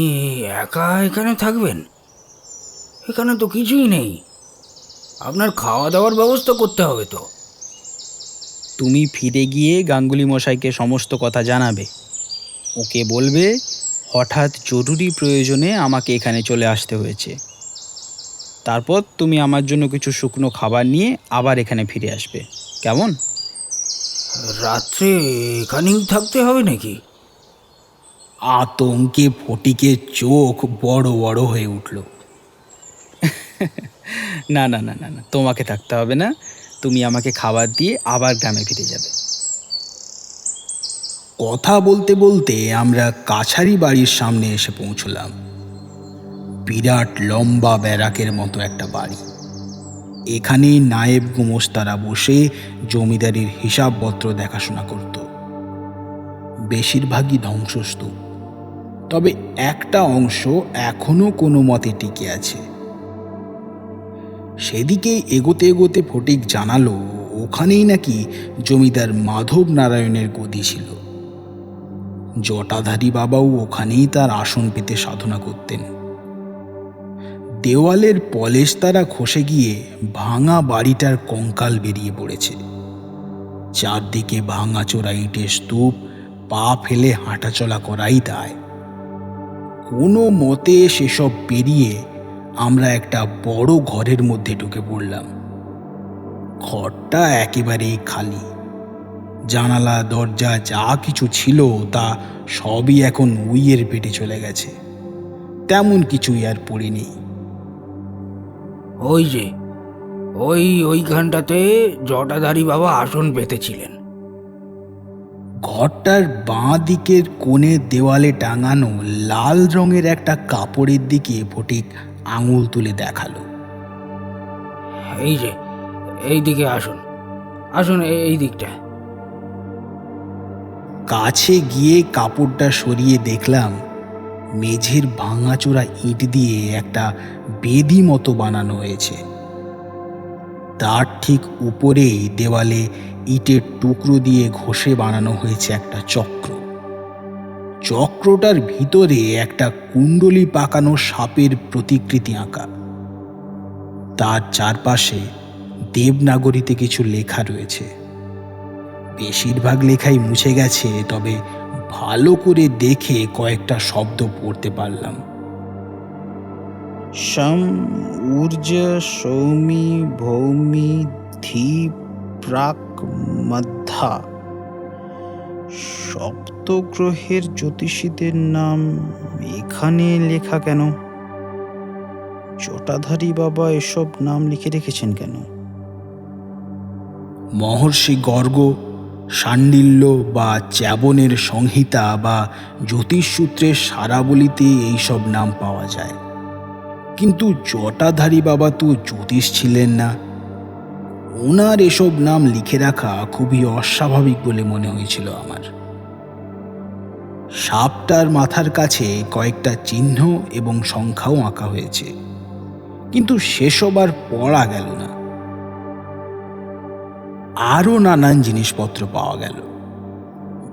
একা এখানে থাকবেন? এখানে তো কিছুই নেই। আপনার খাওয়া দাওয়ার ব্যবস্থা করতে হবে তো। তুমি ফিরে গিয়ে গাঙ্গুলি মশাইকে সমস্ত কথা জানাবে। ওকে বলবে হঠাৎ জরুরি প্রয়োজনে আমাকে এখানে চলে আসতে হয়েছে। তারপর তুমি আমার জন্য কিছু শুকনো খাবার নিয়ে আবার এখানে ফিরে আসবে, কেমন? রাত্রে এখানেই থাকতে হবে নাকি? আতঙ্কে ফটিকের চোখ বড় বড় হয়ে উঠল। না না না না না, তোমাকে থাকতে হবে না। তুমি আমাকে খাবার দিয়ে আবার গ্রামে ফিরে যাবে। কথা বলতে বলতে আমরা কাছারি বাড়ির সামনে এসে পৌঁছলাম। বিরাট লম্বা ব্যারাকের মতো একটা বাড়ি। এখানেই নায়েব গোমস্তারা বসে জমিদারির হিসাবপত্র দেখাশোনা করত। বেশিরভাগই ধ্বংসস্তূপ, তবে একটা অংশ এখনো কোনো মতে টিকে আছে। সেদিকে এগোতে এগোতে ফটিক জানালো ওখানেই নাকি জমিদার মাধব নারায়ণের গদি ছিল। জটাধারী বাবাও ওখানেই তার আসন পেতে সাধনা করতেন। দেওয়ালের পলেস্তারা খসে গিয়ে ভাঙা বাড়িটার কঙ্কাল বেরিয়ে পড়েছে। চারদিকে ভাঙাচোরা ইটের স্তূপ, পা ফেলে হাঁটাচলা করাই দায়। কোনো মতে সেসব পেরিয়ে আমরা একটা বড় ঘরের মধ্যে ঢুকে পড়লাম। ঘরটা একেবারেই খালি। জানালা দরজা যা কিছু ছিল তা সবই এখন উইয়ের পেটে চলে গেছে। তেমন কিছুই আর পড়ে নেই। ওই যে ওইখানটাতে জটাধারী বাবা আসন পেতেছিলেন। ঘরটার বাঁ দিকের কোণের দেওয়ালে টাঙানো লাল রঙের একটা কাপড়ের দিকে ফটিক আঙুল তুলে দেখালো। এই যে এই দিকে আসুন, আসুন এই দিকটা। কাছে গিয়ে কাপড়টা সরিয়ে দেখলাম মেঝের ভাঙাচোরা ইট দিয়ে একটা বেদি মতো বানানো হয়েছে। তার ঠিক উপরেই দেওয়ালে ইটের টুকরো দিয়ে ঘষে বানানো হয়েছে একটা চক্র। চক্রটার ভিতরে একটা কুণ্ডলি পাকানো সাপের প্রতিকৃতি আঁকা। তার চারপাশে দেবনাগরীতে কিছু লেখা রয়েছে। বেশিরভাগ লেখাই মুছে গেছে, তবে ভালো করে দেখে কয়েকটা শব্দ পড়তে পারলাম। শম ঊর্জ সৌমি ভৌমি ধি প্রাক মধ্যা। সপ্তগ্রহের জ্যোতিষীদের নাম এখানে লেখা কেন? জটাধারী বাবা এসব নাম লিখে রেখেছেন কেন? মহর্ষি গর্গ, শাণ্ডিল্য বা চ্যাবনের সংহিতা বা জ্যোতিষসূত্রের সারাবলিতে এইসব নাম পাওয়া যায়। কিন্তু জটাধারী বাবা তো জ্যোতিষ ছিলেন না। ওনার এসব নাম লিখে রাখা খুবই অস্বাভাবিক বলে মনে হয়েছিল আমার। সাপটার মাথার কাছে কয়েকটা চিহ্ন এবং সংখ্যাও আঁকা হয়েছে, কিন্তু সেসব আর পড়া গেল না। আরও নানান জিনিসপত্র পাওয়া গেল।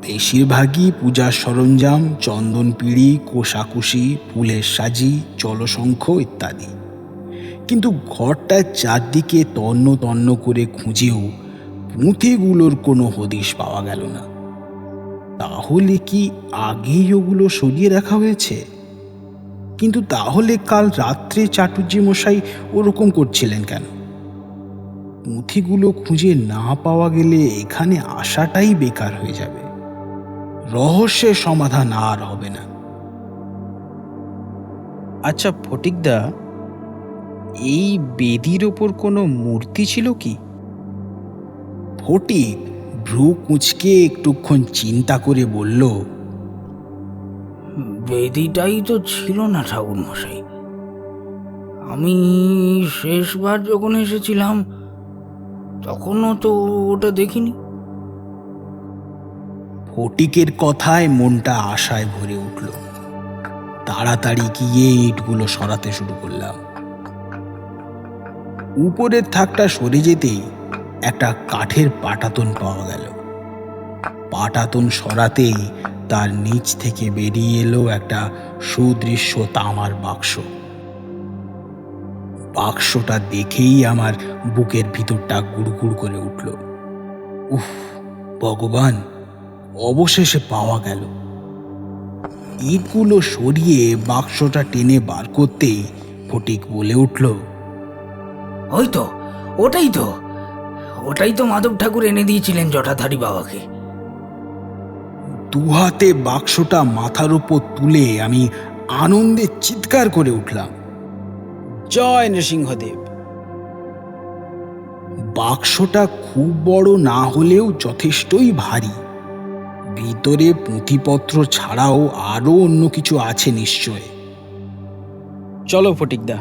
বেশিরভাগই পূজার সরঞ্জাম, চন্দন পিঁড়ি, কোষাকুষি, ফুলের সাজি, জলশঙ্খ ইত্যাদি। কিন্তু ঘরটার চারদিকে তন্ন তন্ন করে খুঁজেও পুঁথিগুলোর কোনো হদিশ পাওয়া গেল না। তাহলে কি আগেই ওগুলো সরিয়ে রাখা হয়েছে? কিন্তু তাহলে কাল রাত্রে চাটুজ্জে মশাই ওরকম করছিলেন কেন? পুঁথিগুলো খুঁজে না পাওয়া গেলে এখানে আসাটাই বেকার হয়ে যাবে। রহস্যের সমাধান আর হবে না। আচ্ছা ফটিকদা, এই বেদির ওপর কোনো মূর্তি ছিল কি? ফটিক ভ্রু কুঁচকে একটুক্ষণ চিন্তা করে বলল, বেদিটাই তো ছিল না ঠাকুর মশাই। আমি শেষবার যখন এসেছিলাম তখনও তো ওটা দেখিনি। ফটিকের কথায় মনটা আশায় ভরে উঠল। তাড়াতাড়ি গিয়ে ইটগুলো সরাতে শুরু করলাম। উপরের থাকটা সরে যেতেই একটা কাঠের পাটাতন পাওয়া গেল। পাটাতন সরাতেই তার নিচ থেকে বেরিয়ে এলো একটা সুদৃশ্য তামার বাক্স। বাক্সটা দেখেই আমার বুকের ভিতরটা গুড়গুড় করে উঠল। উফ, ভগবান, অবশেষে পাওয়া গেল। ইটগুলো সরিয়ে বাক্সটা টেনে বার করতেই ফটিক বলে উঠল, ওই তো, ওটাই তো, ওটাই তো মাধব ঠাকুর এনে দিয়েছিলেন জটাধারী বাবাকে। দুহাতে বাক্সটা মাথার উপর তুলে আমি আনন্দে চিৎকার করে উঠলাম, জয় নৃসিংহদেব। বাক্সটা খুব বড় না হলেও যথেষ্টই ভারী। ভিতরে পুঁথিপত্র ছাড়াও আরো অন্য কিছু আছে নিশ্চয়। চলো ফটিকদা,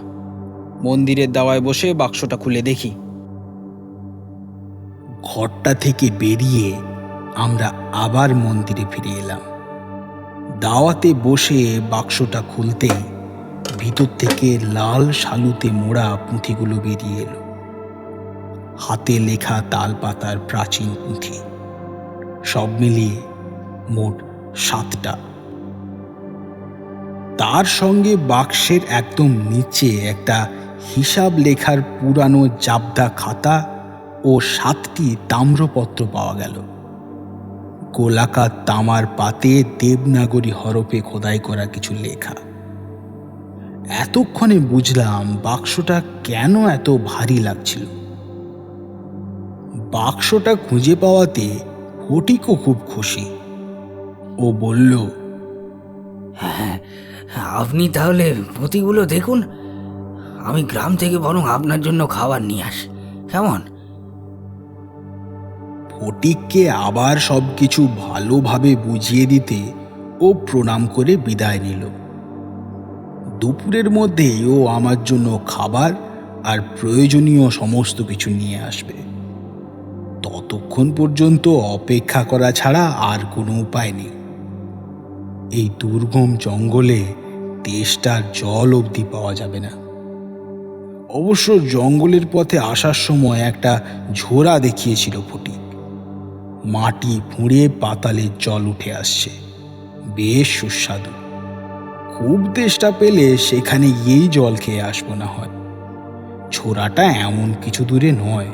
মন্দিরের দাওয়ায় বসে বাক্সটা খুলে দেখি। ঘরটা থেকে বেরিয়ে আমরা আবার মন্দিরে ফিরে এলাম। দাওয়াতে বসে বাক্সটা খুলতেই ভিতর থেকে লাল শালুতে মোড়া পুঁথিগুলো বেরিয়ে এলো। হাতে লেখা তালপাতার প্রাচীন পুঁথি, সব মিলিয়ে মোট 7টা। তার সঙ্গে বাক্সের একদম নিচে একটা হিসাব লেখার পুরানো জাবদা খাতা ও 7টি তাম্রপত্র পাওয়া গেল। গোলাকার তামার পাতে দেবনাগরী হরফে খোদাই করা কিছু লেখা। এতক্ষণে বুঝলাম বাক্সটা কেন এত ভারী লাগছিল। বাক্সটা খুঁজে পাওয়াতে ফটিকও খুব খুশি। ও বলল, হ্যাঁ, আপনি তাহলে পুঁথিগুলো দেখুন, আমি গ্রাম থেকে বরং আপনার জন্য খাবার নিয়ে আসি, কেমন? ফটিককে আবার সবকিছু ভালোভাবে বুঝিয়ে দিতে ও প্রণাম করে বিদায় নিল। দুপুরের মধ্যেই ও আমার জন্য খাবার আর প্রয়োজনীয় সমস্ত কিছু নিয়ে আসবে। ততক্ষণ পর্যন্ত অপেক্ষা করা ছাড়া আর কোনো উপায় নেই। এই দুর্গম জঙ্গলে তেষ্টার জল অবধি পাওয়া যাবে না। অবশ্য জঙ্গলের পথে আসার সময় একটা ঝোড়া দেখিয়েছিল ফটিক। মাটি ফুঁড়ে পাতালের জল উঠে আসছে, বেশ সুস্বাদু। খুব তেষ্টা পেলে সেখানে গিয়েই জল খেয়ে আসবো না হয়। ঝোড়াটা এমন কিছু দূরে নয়।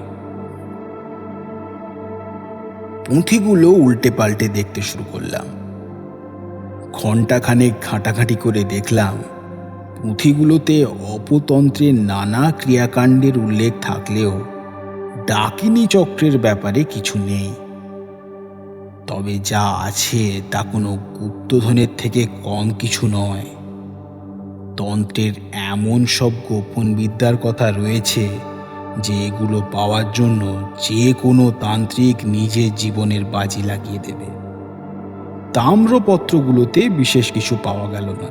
পুঁথিগুলো উল্টে পাল্টে দেখতে শুরু করলাম। ঘণ্টাখানেক ঘাঁটাঘাঁটি করে দেখলাম পুঁথিগুলোতে অপতন্ত্রের নানা ক্রিয়াকাণ্ডের উল্লেখ থাকলেও ডাকিনী চক্রের ব্যাপারে কিছু নেই। তবে যা আছে তা কোনো গুপ্তধনের থেকে কম কিছু নয়। তন্ত্রের এমন সব গোপন বিদ্যার কথা রয়েছে যে এগুলো পাওয়ার জন্য যে কোনো তান্ত্রিক নিজের জীবনের বাজি লাগিয়ে দেবে। তাম্রপত্রগুলোতে বিশেষ কিছু পাওয়া গেল না।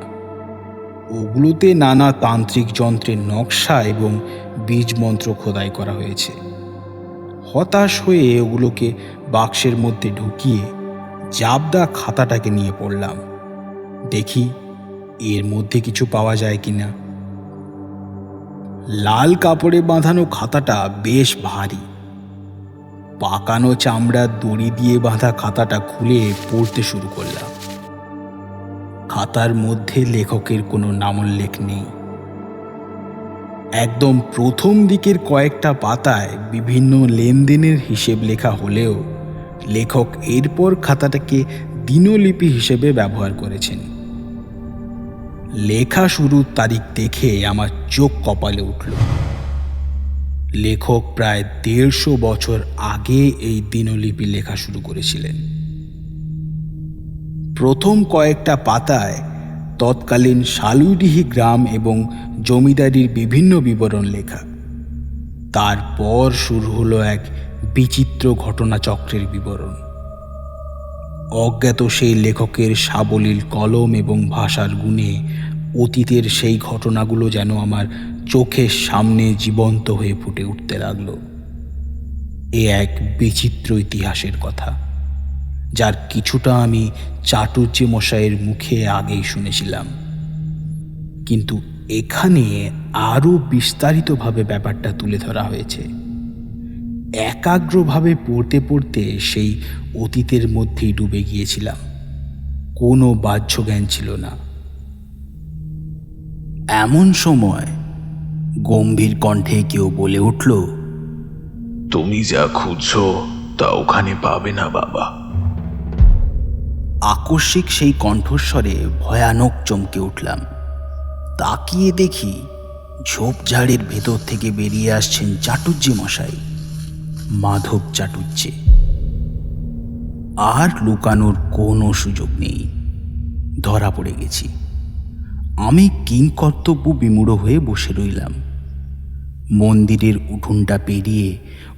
ওগুলোতে নানা তান্ত্রিক যন্ত্রের নকশা এবং বীজ মন্ত্র খোদাই করা হয়েছে। হতাশ হয়ে ওগুলোকে বাক্সের মধ্যে ঢুকিয়ে জাবদা খাতাটাকে নিয়ে পড়লাম, দেখি এর মধ্যে কিছু পাওয়া যায় কিনা। লাল কাপড়ে বাঁধানো খাতাটা বেশ ভারী। পাকানো চামড়ার দড়ি দিয়ে বাঁধা খাতাটা খুলে পড়তে শুরু করলাম। খাতার মধ্যে লেখকের কোনো নামোল্লেখ নেই। একদম প্রথম দিকের কয়েকটা পাতায় বিভিন্ন লেনদেনের হিসেব লেখা হলেও লেখক এরপর খাতাটাকে দিনলিপি হিসেবে ব্যবহার করেছেন। লেখা শুরুর তারিখ দেখে আমার চোখ কপালে উঠল। লেখক প্রায় 150 বছর আগে এই দিনলিপি লেখা শুরু করেছিলেন। প্রথম কয়েকটা পাতায় তৎকালীন শালুইডিহি গ্রাম এবং জমিদারির বিভিন্ন বিবরণ লেখা। তারপর শুরু হলো এক বিচিত্র ঘটনাচক্রের বিবরণ। অজ্ঞাত সেই লেখকের সাবলীল কলম এবং ভাষার গুণে অতীতের সেই ঘটনাগুলো যেন আমার চোখের সামনে জীবন্ত হয়ে ফুটে উঠতে লাগলো। এ এক বিচিত্র ইতিহাসের কথা, যার কিছুটা আমি চাটুজ্জে মশাইয়ের মুখে আগেই শুনেছিলাম, কিন্তু এখানে আরও বিস্তারিতভাবে ব্যাপারটা তুলে ধরা হয়েছে। একাগ্রভাবে পড়তে পড়তে সেই অতীতের মধ্যেই ডুবে গিয়েছিলাম। কোনো বাহ্য জ্ঞান ছিল না। এমন সময় গম্ভীর কণ্ঠে কেউ বলে উঠল, তুমি যা খুঁজছো তা ওখানে পাবে না বাবা। আকস্মিক সেই কণ্ঠস্বরে ভয়ানক চমকে উঠলাম। তাকিয়ে দেখি ঝোপঝাড়ের ভেতর থেকে বেরিয়ে আসছেন চাটুজ্জে মশাই, মাধব চাটুজ্জে। আর লুকানোর কোনো সুযোগ নেই, ধরা পড়ে গেছি। আমি কিংকর্তব্য বিমূঢ় হয়ে বসে রইলাম। মন্দিরের উঠোনটা পেরিয়ে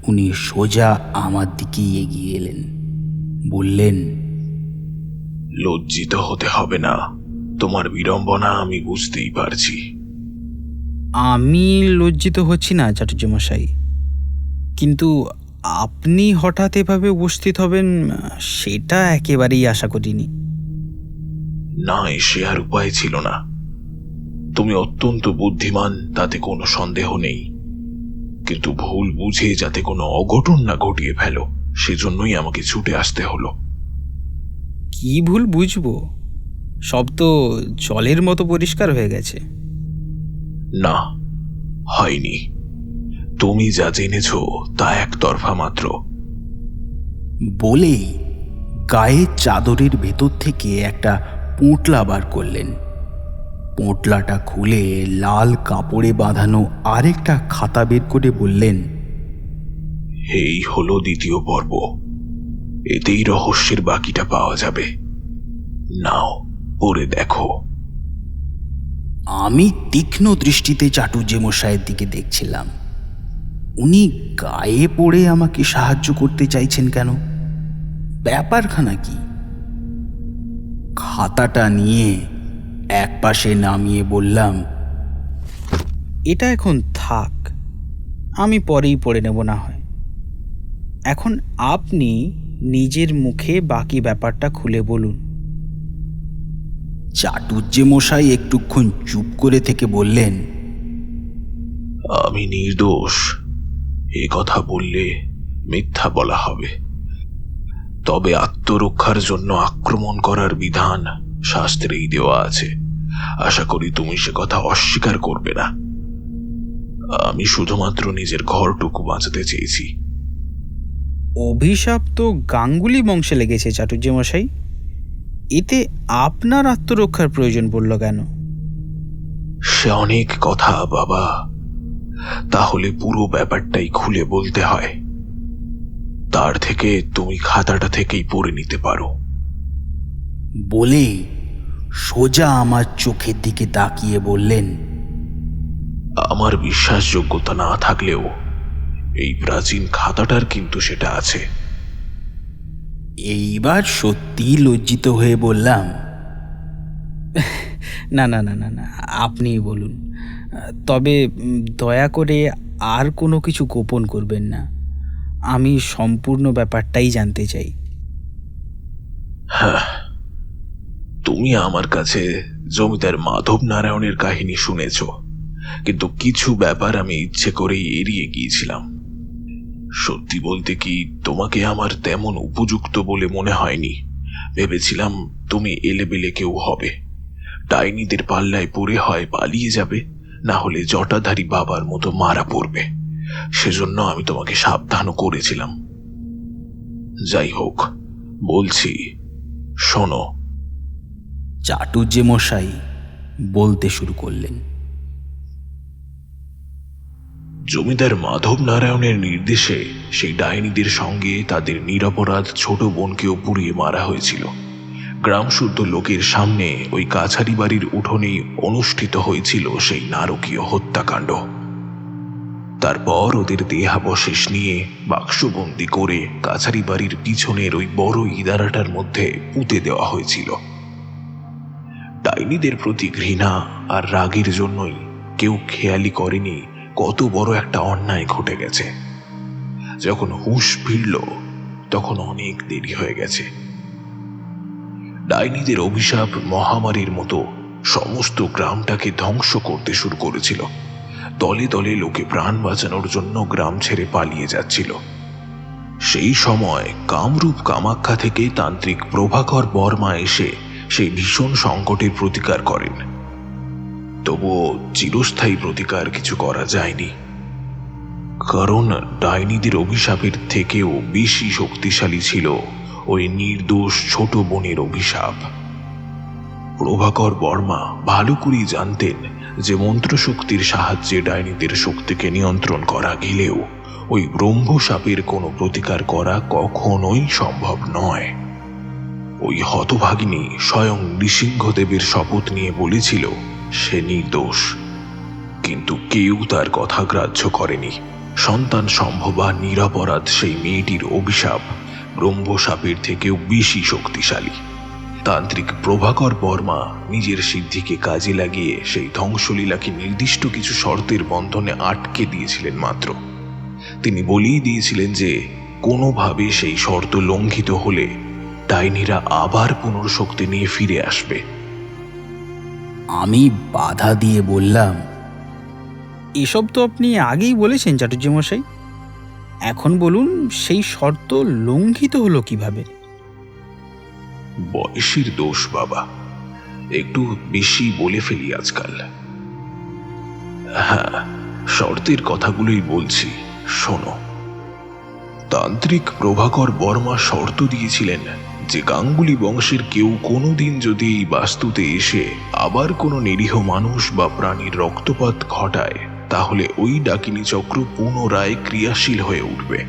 উনি সোজা আমার দিকেই এগিয়ে এলেন। বললেন, লজ্জিত হতে হবে না, তোমার বিড়ম্বনা আমি বুঝতেই পারছি। আমি লজ্জিত হচ্ছি না চাটুজ্জে মশাই, কিন্তু আপনি হঠাৎ এভাবে উপস্থিত হবেন সেটা একেবারেই আশা করিনি। না এসে আর উপায় ছিল না। তুমি অত্যন্ত বুদ্ধিমান, তাতে কোনো সন্দেহ নেই, কিন্তু ভুল বুঝে যাতে কোনো অঘটন না ঘটিয়ে ফেলো সেজন্যই আমাকে ছুটে আসতে হলো। কি ভুল বুঝবো? সব তো জলের মতো পরিষ্কার হয়ে গেছে। না, হয়নি। তুমি যা জেনেছ তা একতরফা মাত্র। বলেই গায়ের চাদরের ভেতর থেকে একটা পোঁটলা বার করলেন। পোঁটলাটা খুলে লাল কাপড়ে বাঁধানো আরেকটা খাতা বের করে বললেন, এই হলো দ্বিতীয় পর্ব, এতেই রহস্যের বাকিটা পাওয়া যাবে। নাও পড়ে দেখো। আমি তীক্ষ্ণ দৃষ্টিতে চাটুজ্জে মশাইয়ের দিকে দেখছিলাম। উনি গায়ে পড়ে আমাকে সাহায্য করতে চাইছেন কেন? ব্যাপারখানা কি? খাতাটা নিয়ে একপাশে নামিয়ে বললাম, এটা এখন থাক, আমি পরেই পড়ে নেব না হয়। এখন আপনি নিজের মুখে বাকি ব্যাপারটা খুলে বলুন। চাটুজ্জে মশাই একটুক্ষণ চুপ করে থেকে বললেন, আমি নির্দোষ, এ কথা বললে মিথ্যা বলা হবে। তবে আত্মরক্ষার জন্য আক্রমণ করার বিধান শাস্ত্রেই দেওয়া আছে। আশা করি তুমি সে কথা অস্বীকার করবে না। আমি শুধুমাত্র নিজের ঘরটুকু বাঁচাতে চেয়েছি। অভিশাপ তো গাঙ্গুলি বংশে লেগেছে চাটুজ্জে মশাই, এতে আপনার আত্মরক্ষার প্রয়োজন পড়ল কেন? সে অনেক কথা বাবা, তাহলে পুরো ব্যাপারটাই খুলে বলতে হয়। তার থেকে তুমি খাতাটা থেকেই পড়ে নিতে পারো। বলে সোজা আমার চোখের দিকে তাকিয়ে বললেন, আমার বিশ্বাসযোগ্যতা না থাকলেও এই প্রাচীন খাতাটার কিন্তু সেটা আছে। এইবার সত্যি লজ্জিত হয়ে বললাম, না না না না না, আপনিই বলুন। তবে দয়া করে আর কোনো কিছু গোপন করবেন না, আমি সম্পূর্ণ ব্যাপারটাই জানতে চাই। হ্যাঁ, তুমি আমার কাছে জমিদার মাধব নারায়ণের কাহিনী শুনেছ, কিন্তু কিছু ব্যাপার আমি ইচ্ছে করেই এড়িয়ে গিয়েছিলাম। সত্যি বলতে কি, তোমাকে আমার তেমন উপযুক্ত বলে মনে হয়নি। ভেবেছিলাম তুমি এলেবেলে কেউ হবে, ডাইনিদের পাল্লায় পড়ে হয় পালিয়ে যাবে, না হলে জটাধারী বাবার মতো মারা পড়বে। সেজন্য আমি তোমাকে সাবধানও করেছিলাম। যাই হোক, বলছি শোনো। চাটুজ্জে মশাই বলতে শুরু করলেন, জমিদার মাধব নারায়ণের নির্দেশে সেই ডাইনিদের সঙ্গে তাদের নিরপরাধ ছোট বোনকেও পুড়িয়ে মারা হয়েছিল। গ্রাম শুদ্ধ লোকের সামনে ওই কাছারি বাড়ির উঠোনেই অনুষ্ঠিত হয়েছিল সেই নারকীয় হত্যাকাণ্ড। তারপর ওদের দেহাবশেষ নিয়ে বাক্সবন্দি করে কাছারি বাড়ির পিছনের ওই বড় ইদারাটার মধ্যে পুঁতে দেওয়া হয়েছিল। ডাইনিদের প্রতি ঘৃণা আর রাগের জন্যই কেউ খেয়ালি করেনি কত বড় একটা অন্যায় ঘটে গেছে। যখন হুঁশ ফিরল তখন অনেক দেরি হয়ে গেছে। ডাইনিদের অভিশাপ মহামারীর মতো সমস্ত গ্রামটাকে ধ্বংস করতে শুরু করেছিল। দলে দলে লোকে প্রাণ বাঁচানোর জন্য গ্রাম ছেড়ে পালিয়ে যাচ্ছিল। সেই সময় কামরূপ কামাখ্যা থেকে তান্ত্রিক প্রভাকর বর্মা এসে সেই ভীষণ সংকটের প্রতিকার করেন। তবুও চিরস্থায়ী প্রতিকার কিছু করা যায়নি, কারণ ডাইনিদের অভিশাপের থেকেও বেশি শক্তিশালী ছিল ওই নির্দোষ ছোট বোনের অভিশাপ। প্রভাকর বর্মা ভালো করেই জানতেন যে মন্ত্রশক্তির সাহায্যে ডাইনিদের শক্তিকে নিয়ন্ত্রণ করা গেলেও ওই ব্রহ্মসাপের কোনো প্রতিকার করা কখনোই সম্ভব নয়। ওই হতভাগিনী স্বয়ং নৃসিংহদেবের শপথ নিয়ে বলেছিল সে নির্দোষ, কিন্তু কেউ তার কথা গ্রাহ্য করেনি। সন্তান সম্ভবা নিরপরাধ সেই মেয়েটির অভিশাপ ব্রহ্মসাপের থেকেও বেশি শক্তিশালী। তান্ত্রিক প্রভাকর বর্মা নিজের সিদ্ধিকে কাজে লাগিয়ে সেই ধ্বংসলীলাকে নির্দিষ্ট কিছু শর্তের বন্ধনে আটকে দিয়েছিলেন মাত্র। তিনি বলেই দিয়েছিলেন যে কোনোভাবে সেই শর্ত লঙ্ঘিত হলে ডাইনিরা আবার পুনর্শক্তি নিয়ে ফিরে আসবে। আমি বাধা দিয়ে বললাম, এসব তো আপনি আগেই বলেছেন চাটুর্য মশাই। এখন বলুন সেই শর্ত লঙ্ঘিত হলো কিভাবে? বয়সের দোষ বাবা, একটু বেশি বলে ফেলি আজকাল। হ্যাঁ, শর্তের কথাগুলোই বলছি, শোনো। তান্ত্রিক প্রভাকর বর্মা শর্ত দিয়েছিলেন যে গাঙ্গুলি বংশের কেউ কোনোদিন যদি এই বাস্তুতে এসে আবার কোনো নিরীহ মানুষ বা প্রাণীর রক্তপাত ঘটায়, তাহলে ওই ডাকিনী চক্র পুনরায় ক্রিয়াশীল হয়ে উঠবে।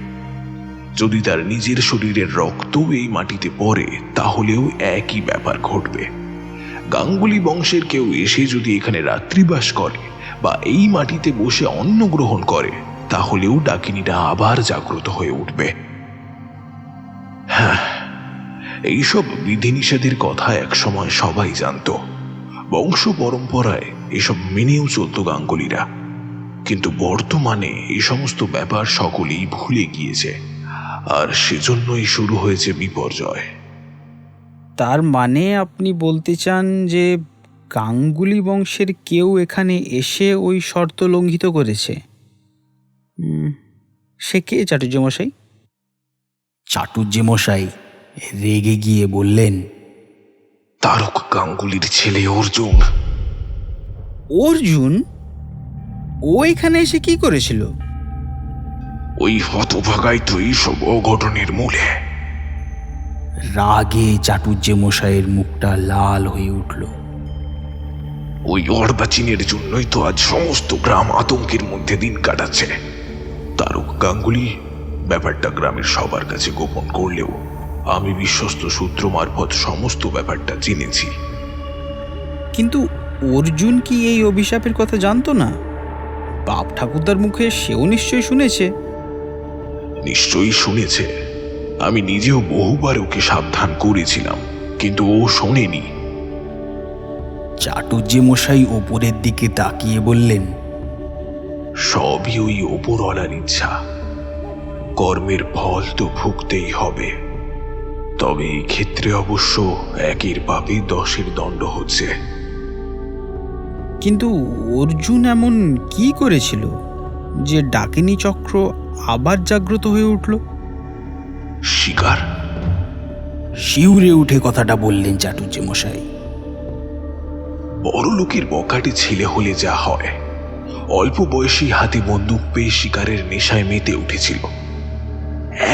যদি তার নিজের শরীরের রক্ত এই মাটিতে পড়ে, তাহলেও একই ব্যাপার ঘটবে। গাঙ্গুলি বংশের কেউ এসে যদি এখানে রাত্রিবাস করে বা এই মাটিতে বসে অন্ন গ্রহণ করে, তাহলেও ডাকিনীরা আবার জাগ্রত হয়ে উঠবে। হ্যাঁ, এইসব বিধিনিষেধের কথা একসময় সবাই জানত। বংশ পরম্পরায় এসব মেনেও চলত গাঙ্গুলিরা, কিন্তু বর্তমানে এই সমস্ত ব্যাপার সকলেই ভুলে গিয়েছে, আর সেজন্যই শুরু হয়েছে বিপর্যয়। তার মানে আপনি বলতে চান যে গাঙ্গুলি বংশের কেউ এখানে এসে ওই শর্ত লঙ্ঘিত করেছে? সে কে চাটুর্য মশাই? চাটুর্য মশাই রেগে গিয়ে বললেন, তারক গাঙ্গুলির ছেলে অর্জুন। অর্জুন? ও এখানে এসে কি করেছিল? ওই হতভাগাই তো এইসব অঘটনের মূলে। রাগে চাটুর্য মশাইয়ের মুখটা লাল হয়ে উঠল। ওই অর্বাচীনের জন্যই তো আজ সমস্ত গ্রাম আতঙ্কের মধ্যে দিন কাটাচ্ছে। তারক গাঙ্গুলি ব্যাপারটা গ্রামের সবার কাছে গোপন করলেও আমি বিশ্বস্ত সূত্র মারফত সমস্ত ব্যাপারটা জেনেছি। কিন্তু অর্জুন কি এই অভিশাপের কথা জানতো না? বাপ ঠাকুরদার মুখে সেও নিশ্চয়ই শুনেছে। নিশ্চয়ই শুনেছে। আমি নিজেও বহুবার ওকে সাবধান করেছিলাম, কিন্তু ও শোনেনি। চাটুর্য মশাই ওপরের দিকে তাকিয়ে বললেন, সবই ওই ওপরওয়ালার ইচ্ছা। কর্মের ফল তো ভুগতেই হবে, তবে এই ক্ষেত্রে অবশ্য একের পাপে 10-এর দণ্ড হচ্ছে। কিন্তু অর্জুন এমন কি করেছিল যে ডাকিনী চক্র আবার জাগ্রত হয়ে উঠল? শিকার। শিউরে উঠে কথাটা বললেন চাটুর্য মশাই। বড় লোকের বকাটে ছেলে হলে যা হয়, অল্প বয়সী হাতে বন্দুক পেয়ে শিকারের নেশায় মেতে উঠেছিল।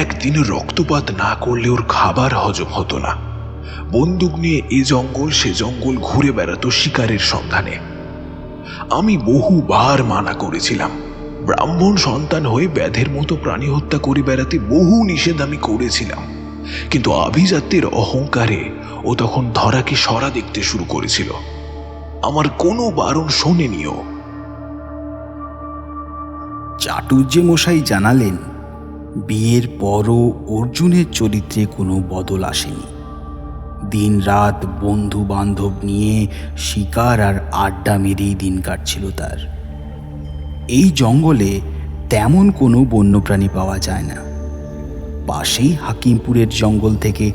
একদিন রক্তপাত না করলে ওর খাবার হজম হতো না। বন্দুক নিয়ে এ জঙ্গল সে জঙ্গল ঘুরে বেড়াতো শিকারের সন্ধানে। আমি বহুবার মানা করেছিলাম। ব্রাহ্মণ সন্তান হয়ে ব্যাধের মতো প্রাণী হত্যা করে বেড়াতে বহু নিষেধ আমি করেছিলাম, কিন্তু আভিজাত্যের অহংকারে ও তখন ধরাকে সরা দেখতে শুরু করেছিল। আমার কোনো বারণ শোনেনিও। চাটুর্য মশাই জানালেন, বিয়ের পরও অর্জুনের চরিত্রে কোনো বদল আসেনি। দিন রাত বন্ধু বান্ধব নিয়ে শিকার আর আড্ডা মেরেই দিন কাটছিল তার। এই জঙ্গলে তেমন কোনো বন্যপ্রাণী পাওয়া যায় না। পাশেই হাকিমপুরের জঙ্গল থেকে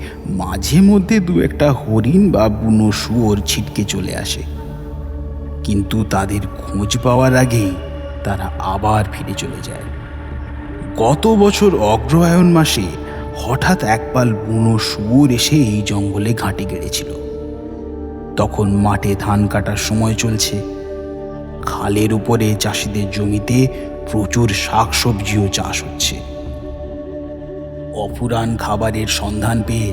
মাঝে মধ্যে দু একটা হরিণ বা বুনো শুয়োর ছিটকে চলে আসে, কিন্তু তাদের খোঁজ পাওয়ার আগেই তারা আবার ফিরে চলে যায়। গত বছর অগ্রহায়ণ মাসে হঠাৎ একপাল বুনো শুয়োর এসে এই জঙ্গলে ঘাঁটি গেড়েছিল। তখন মাঠে ধান কাটার সময় চলছে। খালের উপরে চাষিদের জমিতে প্রচুর শাকসবজিও চাষ হচ্ছে। অপুরান খাবারের সন্ধান পেয়ে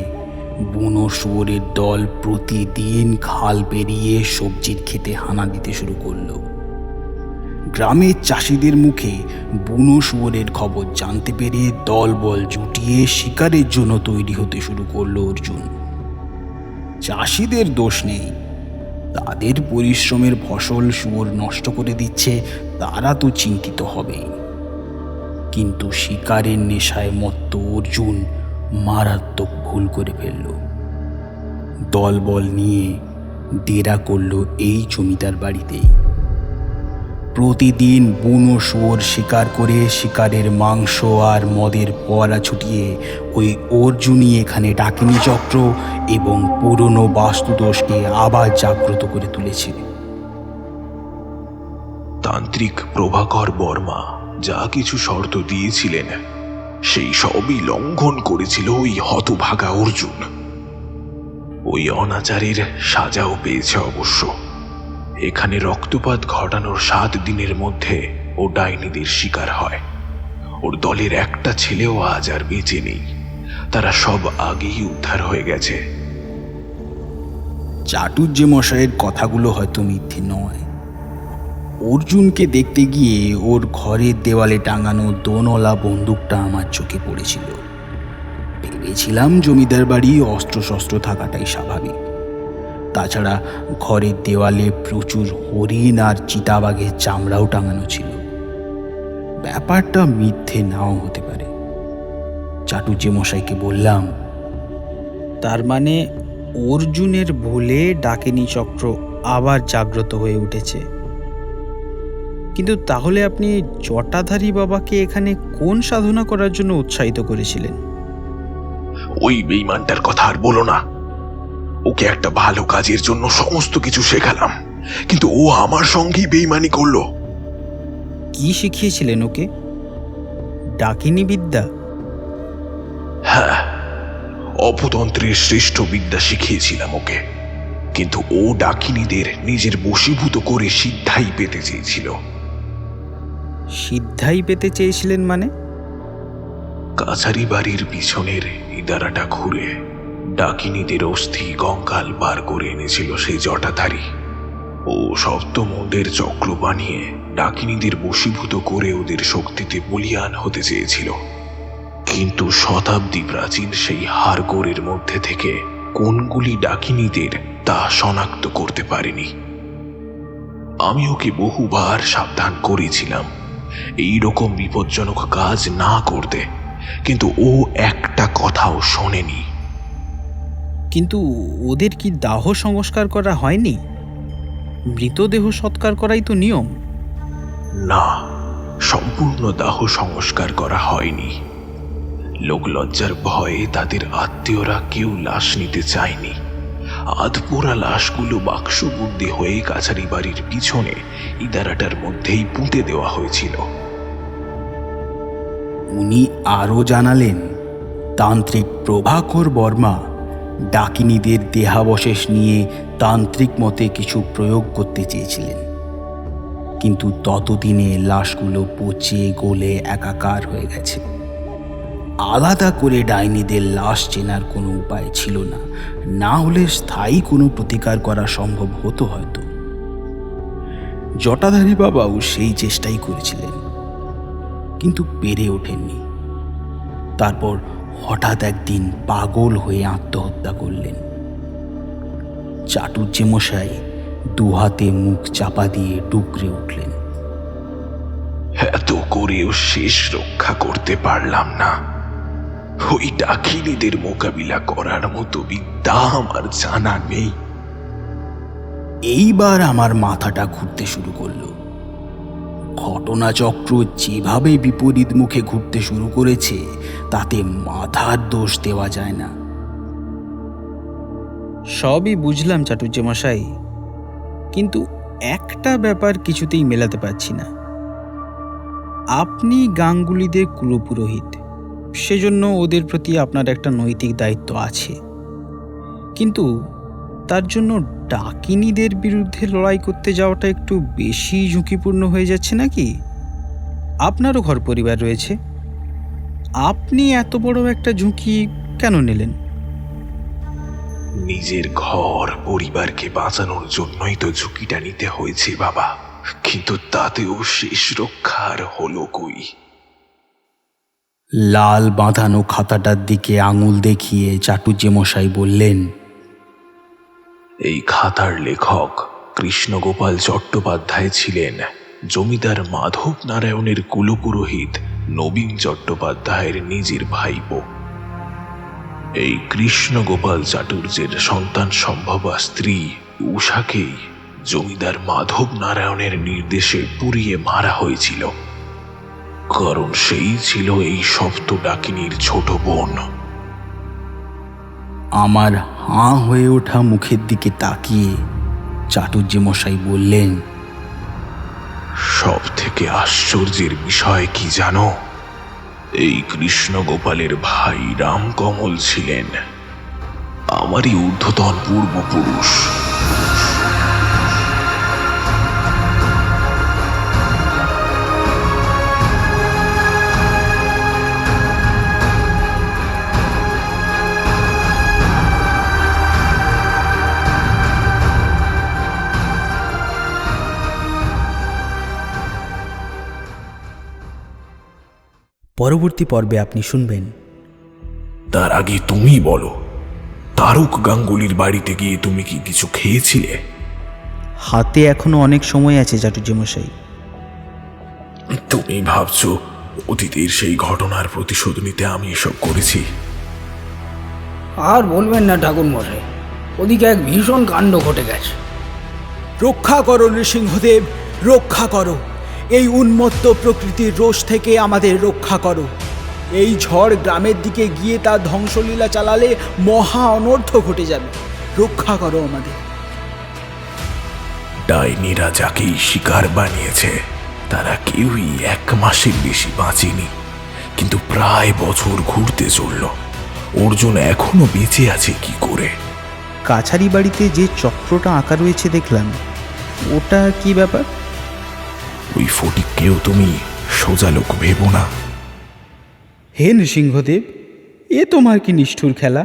বুনো শুয়োরের দল প্রতিদিন খাল পেরিয়ে সবজির খেতে হানা দিতে শুরু করলো। গ্রামের চাষিদের মুখে বুনো শুয়োরের খবর জানতে পেরে দলবল জুটিয়ে শিকারের জন্য তৈরি হতে শুরু করলো অর্জুন। চাষিদের দোষ নেই, তাদের পরিশ্রমের ফসল শুয়োর নষ্ট করে দিচ্ছে, তারা তো চিন্তিত হবেই। কিন্তু শিকারের নেশায় মত্ত অর্জুন মারাত্মক ভুল করে ফেলল। দলবল নিয়ে ডেরা করল এই জমিদার বাড়িতেই। প্রতিদিন বুনো শুয়োর শিকার করে শিকারের মাংস আর মদের পরা ছুটিয়ে ওই অর্জুনই এখানে ডাকিনী চক্র এবং পুরনো বাস্তুদোষকে আবার জাগ্রত করে তুলেছে। তান্ত্রিক প্রভাকর বর্মা যা কিছু শর্ত দিয়েছিলেন সেই সবই লঙ্ঘন করেছিল ওই হতভাগা অর্জুন। ওই অনাচারের সাজাও পেয়েছে অবশ্য। এখানে রক্তপাত ঘটানোর 7 দিনের মধ্যে ও ডাইনিদের শিকার হয়। ওর দলের একটা ছেলেও আজ আর বেঁচে নেই, তারা সব আগেই উদ্ধার হয়ে গেছে। চাটুর্যে মশাইয়ের কথাগুলো হয়তো মিথ্যে নয়। অর্জুনকে দেখতে গিয়ে ওর ঘরের দেওয়ালে টাঙানো দোনলা বন্দুকটা আমার চোখে পড়েছিল। ভেবেছিলাম জমিদার বাড়ি অস্ত্রশস্ত্র থাকাটাই স্বাভাবিক। তাছাড়া ঘরের দেওয়ালে প্রচুর হরিণ আর চিতাবাঘের চামড়াও টাঙানো ছিল। ব্যাপারটা মিথ্যে নাও হতে পারে। চাটুর্যে মশাইকে বললাম, তার মানে অর্জুনের ভুলে ডাকিনী চক্র আবার জাগ্রত হয়ে উঠেছে। কিন্তু তাহলে আপনি জটাধারী বাবাকে এখানে কোন সাধনা করার জন্য উৎসাহিত করেছিলেন? ওই বেঈমানটার কথা আর বলো না। ওকে একটা ভালো কাজের জন্য সমস্ত কিছু শেখালাম, কিন্তু ও আমার সঙ্গেই বেঈমানি করলো। কি শিখিয়েছিলেন ওকে? ডাকিনী বিদ্যা? হ্যাঁ, অপতন্ত্রের শ্রেষ্ঠ বিদ্যা শিখিয়েছিলাম ওকে, কিন্তু ও ডাকিনীদের নিজের বশীভূত করে সিদ্ধাই পেতে চেয়েছিল। সিদ্ধাই পেতে চেয়েছিলেন মানে? কাছারি বাড়ির পিছনের ইদারাটা ঘুরে ডাকিনীদের অস্থি কঙ্কাল বার করে এনেছিল সেই জটাধারী। ও সপ্তমুণ্ডের চক্র বানিয়ে ডাকিনীদের বশীভূত করে ওদের শক্তিতে বলীয়ান হতে চেয়েছিল, কিন্তু শতাব্দী প্রাচীন সেই হাড়গোড়ের মধ্যে থেকে কোনগুলি ডাকিনীদের তা শনাক্ত করতে পারেনি। আমি ওকে বহুবার সাবধান করেছিলাম এই রকম বিপজ্জনক কাজ না করতে, কিন্তু ও একটা কথাও শোনেনি। কিন্তু ওদের কি দাহ সংস্কার করা হয়নি? মৃতদেহ সৎকার করাই তো নিয়ম। না, সম্পূর্ণ দাহ সংস্কার করা হয়নি। লোকলজ্জার ভয়ে তাদের আত্মীয়রা কেউ লাশ নিতে চায়নি। আধপোড়া লাশগুলো বাক্সবন্দি হয়ে কাছারি বাড়ির পিছনে ইদারাটার মধ্যেই পুঁতে দেওয়া হয়েছিল। উনি আরও জানালেন, তান্ত্রিক প্রভাকর বর্মা ডাকিনীদের দেহাবশেষ নিয়ে তান্ত্রিক মতে কিছু প্রয়োগ করতে চেয়েছিলেন, কিন্তু ততদিনে লাশগুলো পচে গলে একাকার হয়ে গেছে। আলাদা করে ডাইনিদের লাশ চেনার কোনো উপায় ছিল না, না হলে স্থায়ী কোনো প্রতিকার করা সম্ভব হতো হয়তো। জটাধারী বাবাও সেই চেষ্টাই করেছিলেন, কিন্তু পেরে ওঠেননি। তারপর হঠাৎ একদিন পাগল হয়ে আত্মহত্যা করলেন। চাটুর্যে মশাই দুহাতে মুখ চাপা দিয়ে ডুকরে উঠলেন। এত করেও শেষ রক্ষা করতে পারলাম না। ওই ডাকিনীদের মোকাবিলা করার মতো বিদ্যা আমার জানা নেই। এইবার আমার মাথাটা ঘুরতে শুরু করলো। ঘটনাচক্র যেভাবে বিপরীত মুখে ঘুরতে শুরু করেছে তাতে মাথার দোষ দেওয়া যায় না। সবই বুঝলাম চাটুজ্যমশাই, কিন্তু একটা ব্যাপার কিছুতেই মেলাতে পারছি না। আপনি গাঙ্গুলিদের কুলপুরোহিত, সেজন্য ওদের প্রতি আপনার একটা নৈতিক দায়িত্ব আছে, কিন্তু তার জন্য ডাকিনীদের বিরুদ্ধে লড়াই করতে যাওয়াটা একটু বেশি ঝুঁকিপূর্ণ হয়ে যাচ্ছে নাকি? আপনারও ঘর পরিবার রয়েছে, আপনি এত বড় একটা ঝুঁকি কেন নিলেন? নিজের ঘর পরিবারকে বাঁচানোর জন্যই তো ঝুঁকিটা নিতে হয়েছে বাবা, কিন্তু তাতেও শেষ রক্ষার হলো কই। লাল বাঁধানো খাতাটার দিকে আঙুল দেখিয়ে চাটুজ্যমশাই বললেন, এই খাতার লেখক কৃষ্ণগোপাল চট্টোপাধ্যায় ছিলেন জমিদার মাধব নারায়ণের কুলপুরোহিত নবীন চট্টোপাধ্যায়ের নিজের ভাইপো। এই কৃষ্ণগোপাল চাটুর্যের সন্তান সম্ভবা স্ত্রী উষাকেই জমিদার মাধব নারায়ণের নির্দেশে পুড়িয়ে মারা হয়েছিল, কারণ সেই ছিল এই সপ্ত ডাকিনীর ছোট বোন। আমার হাঁ হয়ে ওঠা মুখের দিকে তাকিয়ে চাটুজ্যমশাই বললেন, সব থেকে আশ্চর্যের বিষয় কি জানো? এই কৃষ্ণগোপালের ভাই রামকমল ছিলেন আমারই ঊর্ধ্বতন পূর্বপুরুষ। পরবর্তী পর্বে আপনি শুনবেন, তার আগে তুমি বলো, তারক গাঙ্গুলির বাড়িতে গিয়ে তুমি কি কিছু খেয়েছিলে? হাতে এখনো অনেক সময় আছে চাটুজ্যমশাই। তুমি ভাবছো অতীতের সেই ঘটনার প্রতিশোধ নিতে আমি এসব করেছি? আর বলবেন না ঠাকুর মশাই, ওদিকে এক ভীষণ কাণ্ড ঘটে গেছে। রক্ষা করো নৃসিংহদেব, রক্ষা করো। এই উন্মত্ত প্রকৃতির রোষ থেকে আমাদের রক্ষা করো। এই ঝড় গ্রামের দিকে গিয়ে তার ধ্বংসলীলা চালালে মহা অনর্থ ঘটে যাবে। রক্ষা করো আমাদের। ডাইনিরা যাকেই শিকার বানিয়েছে তারা কেউই 1 মাসের বেশি বাঁচেনি, কিন্তু প্রায় বছর ঘুরতে চলল। অর্জুন এখনো বেঁচে আছে কি করে? কাছারি বাড়িতে যে চক্রটা আঁকা রয়েছে দেখলাম, ওটা কি ব্যাপার? ওই ফটিককেও তুমি সোজা লোক ভেবো না। হে নৃসিংহদেব, এ তোমার কি নিষ্ঠুর খেলা?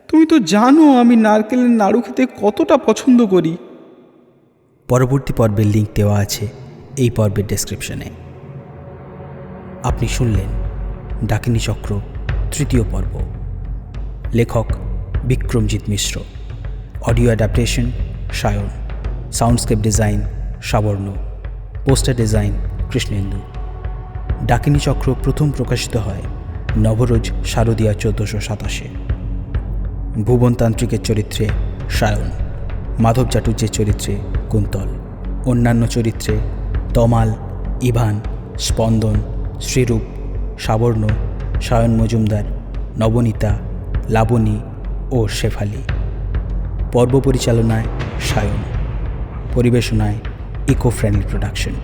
তুমি তো জানো আমি নারকেলের নাড়ু খেতে কতটা পছন্দ করি। পরবর্তী পর্বের লিঙ্ক দেওয়া আছে এই পর্বের ডেসক্রিপশনে। আপনি শুনলেন ডাকিনী চক্র 3য় পর্ব। লেখক Bikramjit Mishra, audio adaptation Sayan, soundscape design Sabarna, poster design Krishnendu. ডাকিনী চক্র প্রথম প্রকাশিত হয় নবরোজ শারদীয়া 1487। ভুবনতান্ত্রিকের চরিত্রে সায়ন, মাধব চাটুর্যের চরিত্রে কুন্তল, অন্যান্য চরিত্রে তমাল, ইভান, স্পন্দন, শ্রীরূপ, সাবর্ণ, সায়ন মজুমদার, নবনীতা, লাবণী ও শেফালি। পর্ব পরিচালনায় সায়ন, পরিবেশনায় ইকো ফ্রেন্ডলি প্রোডাকশন।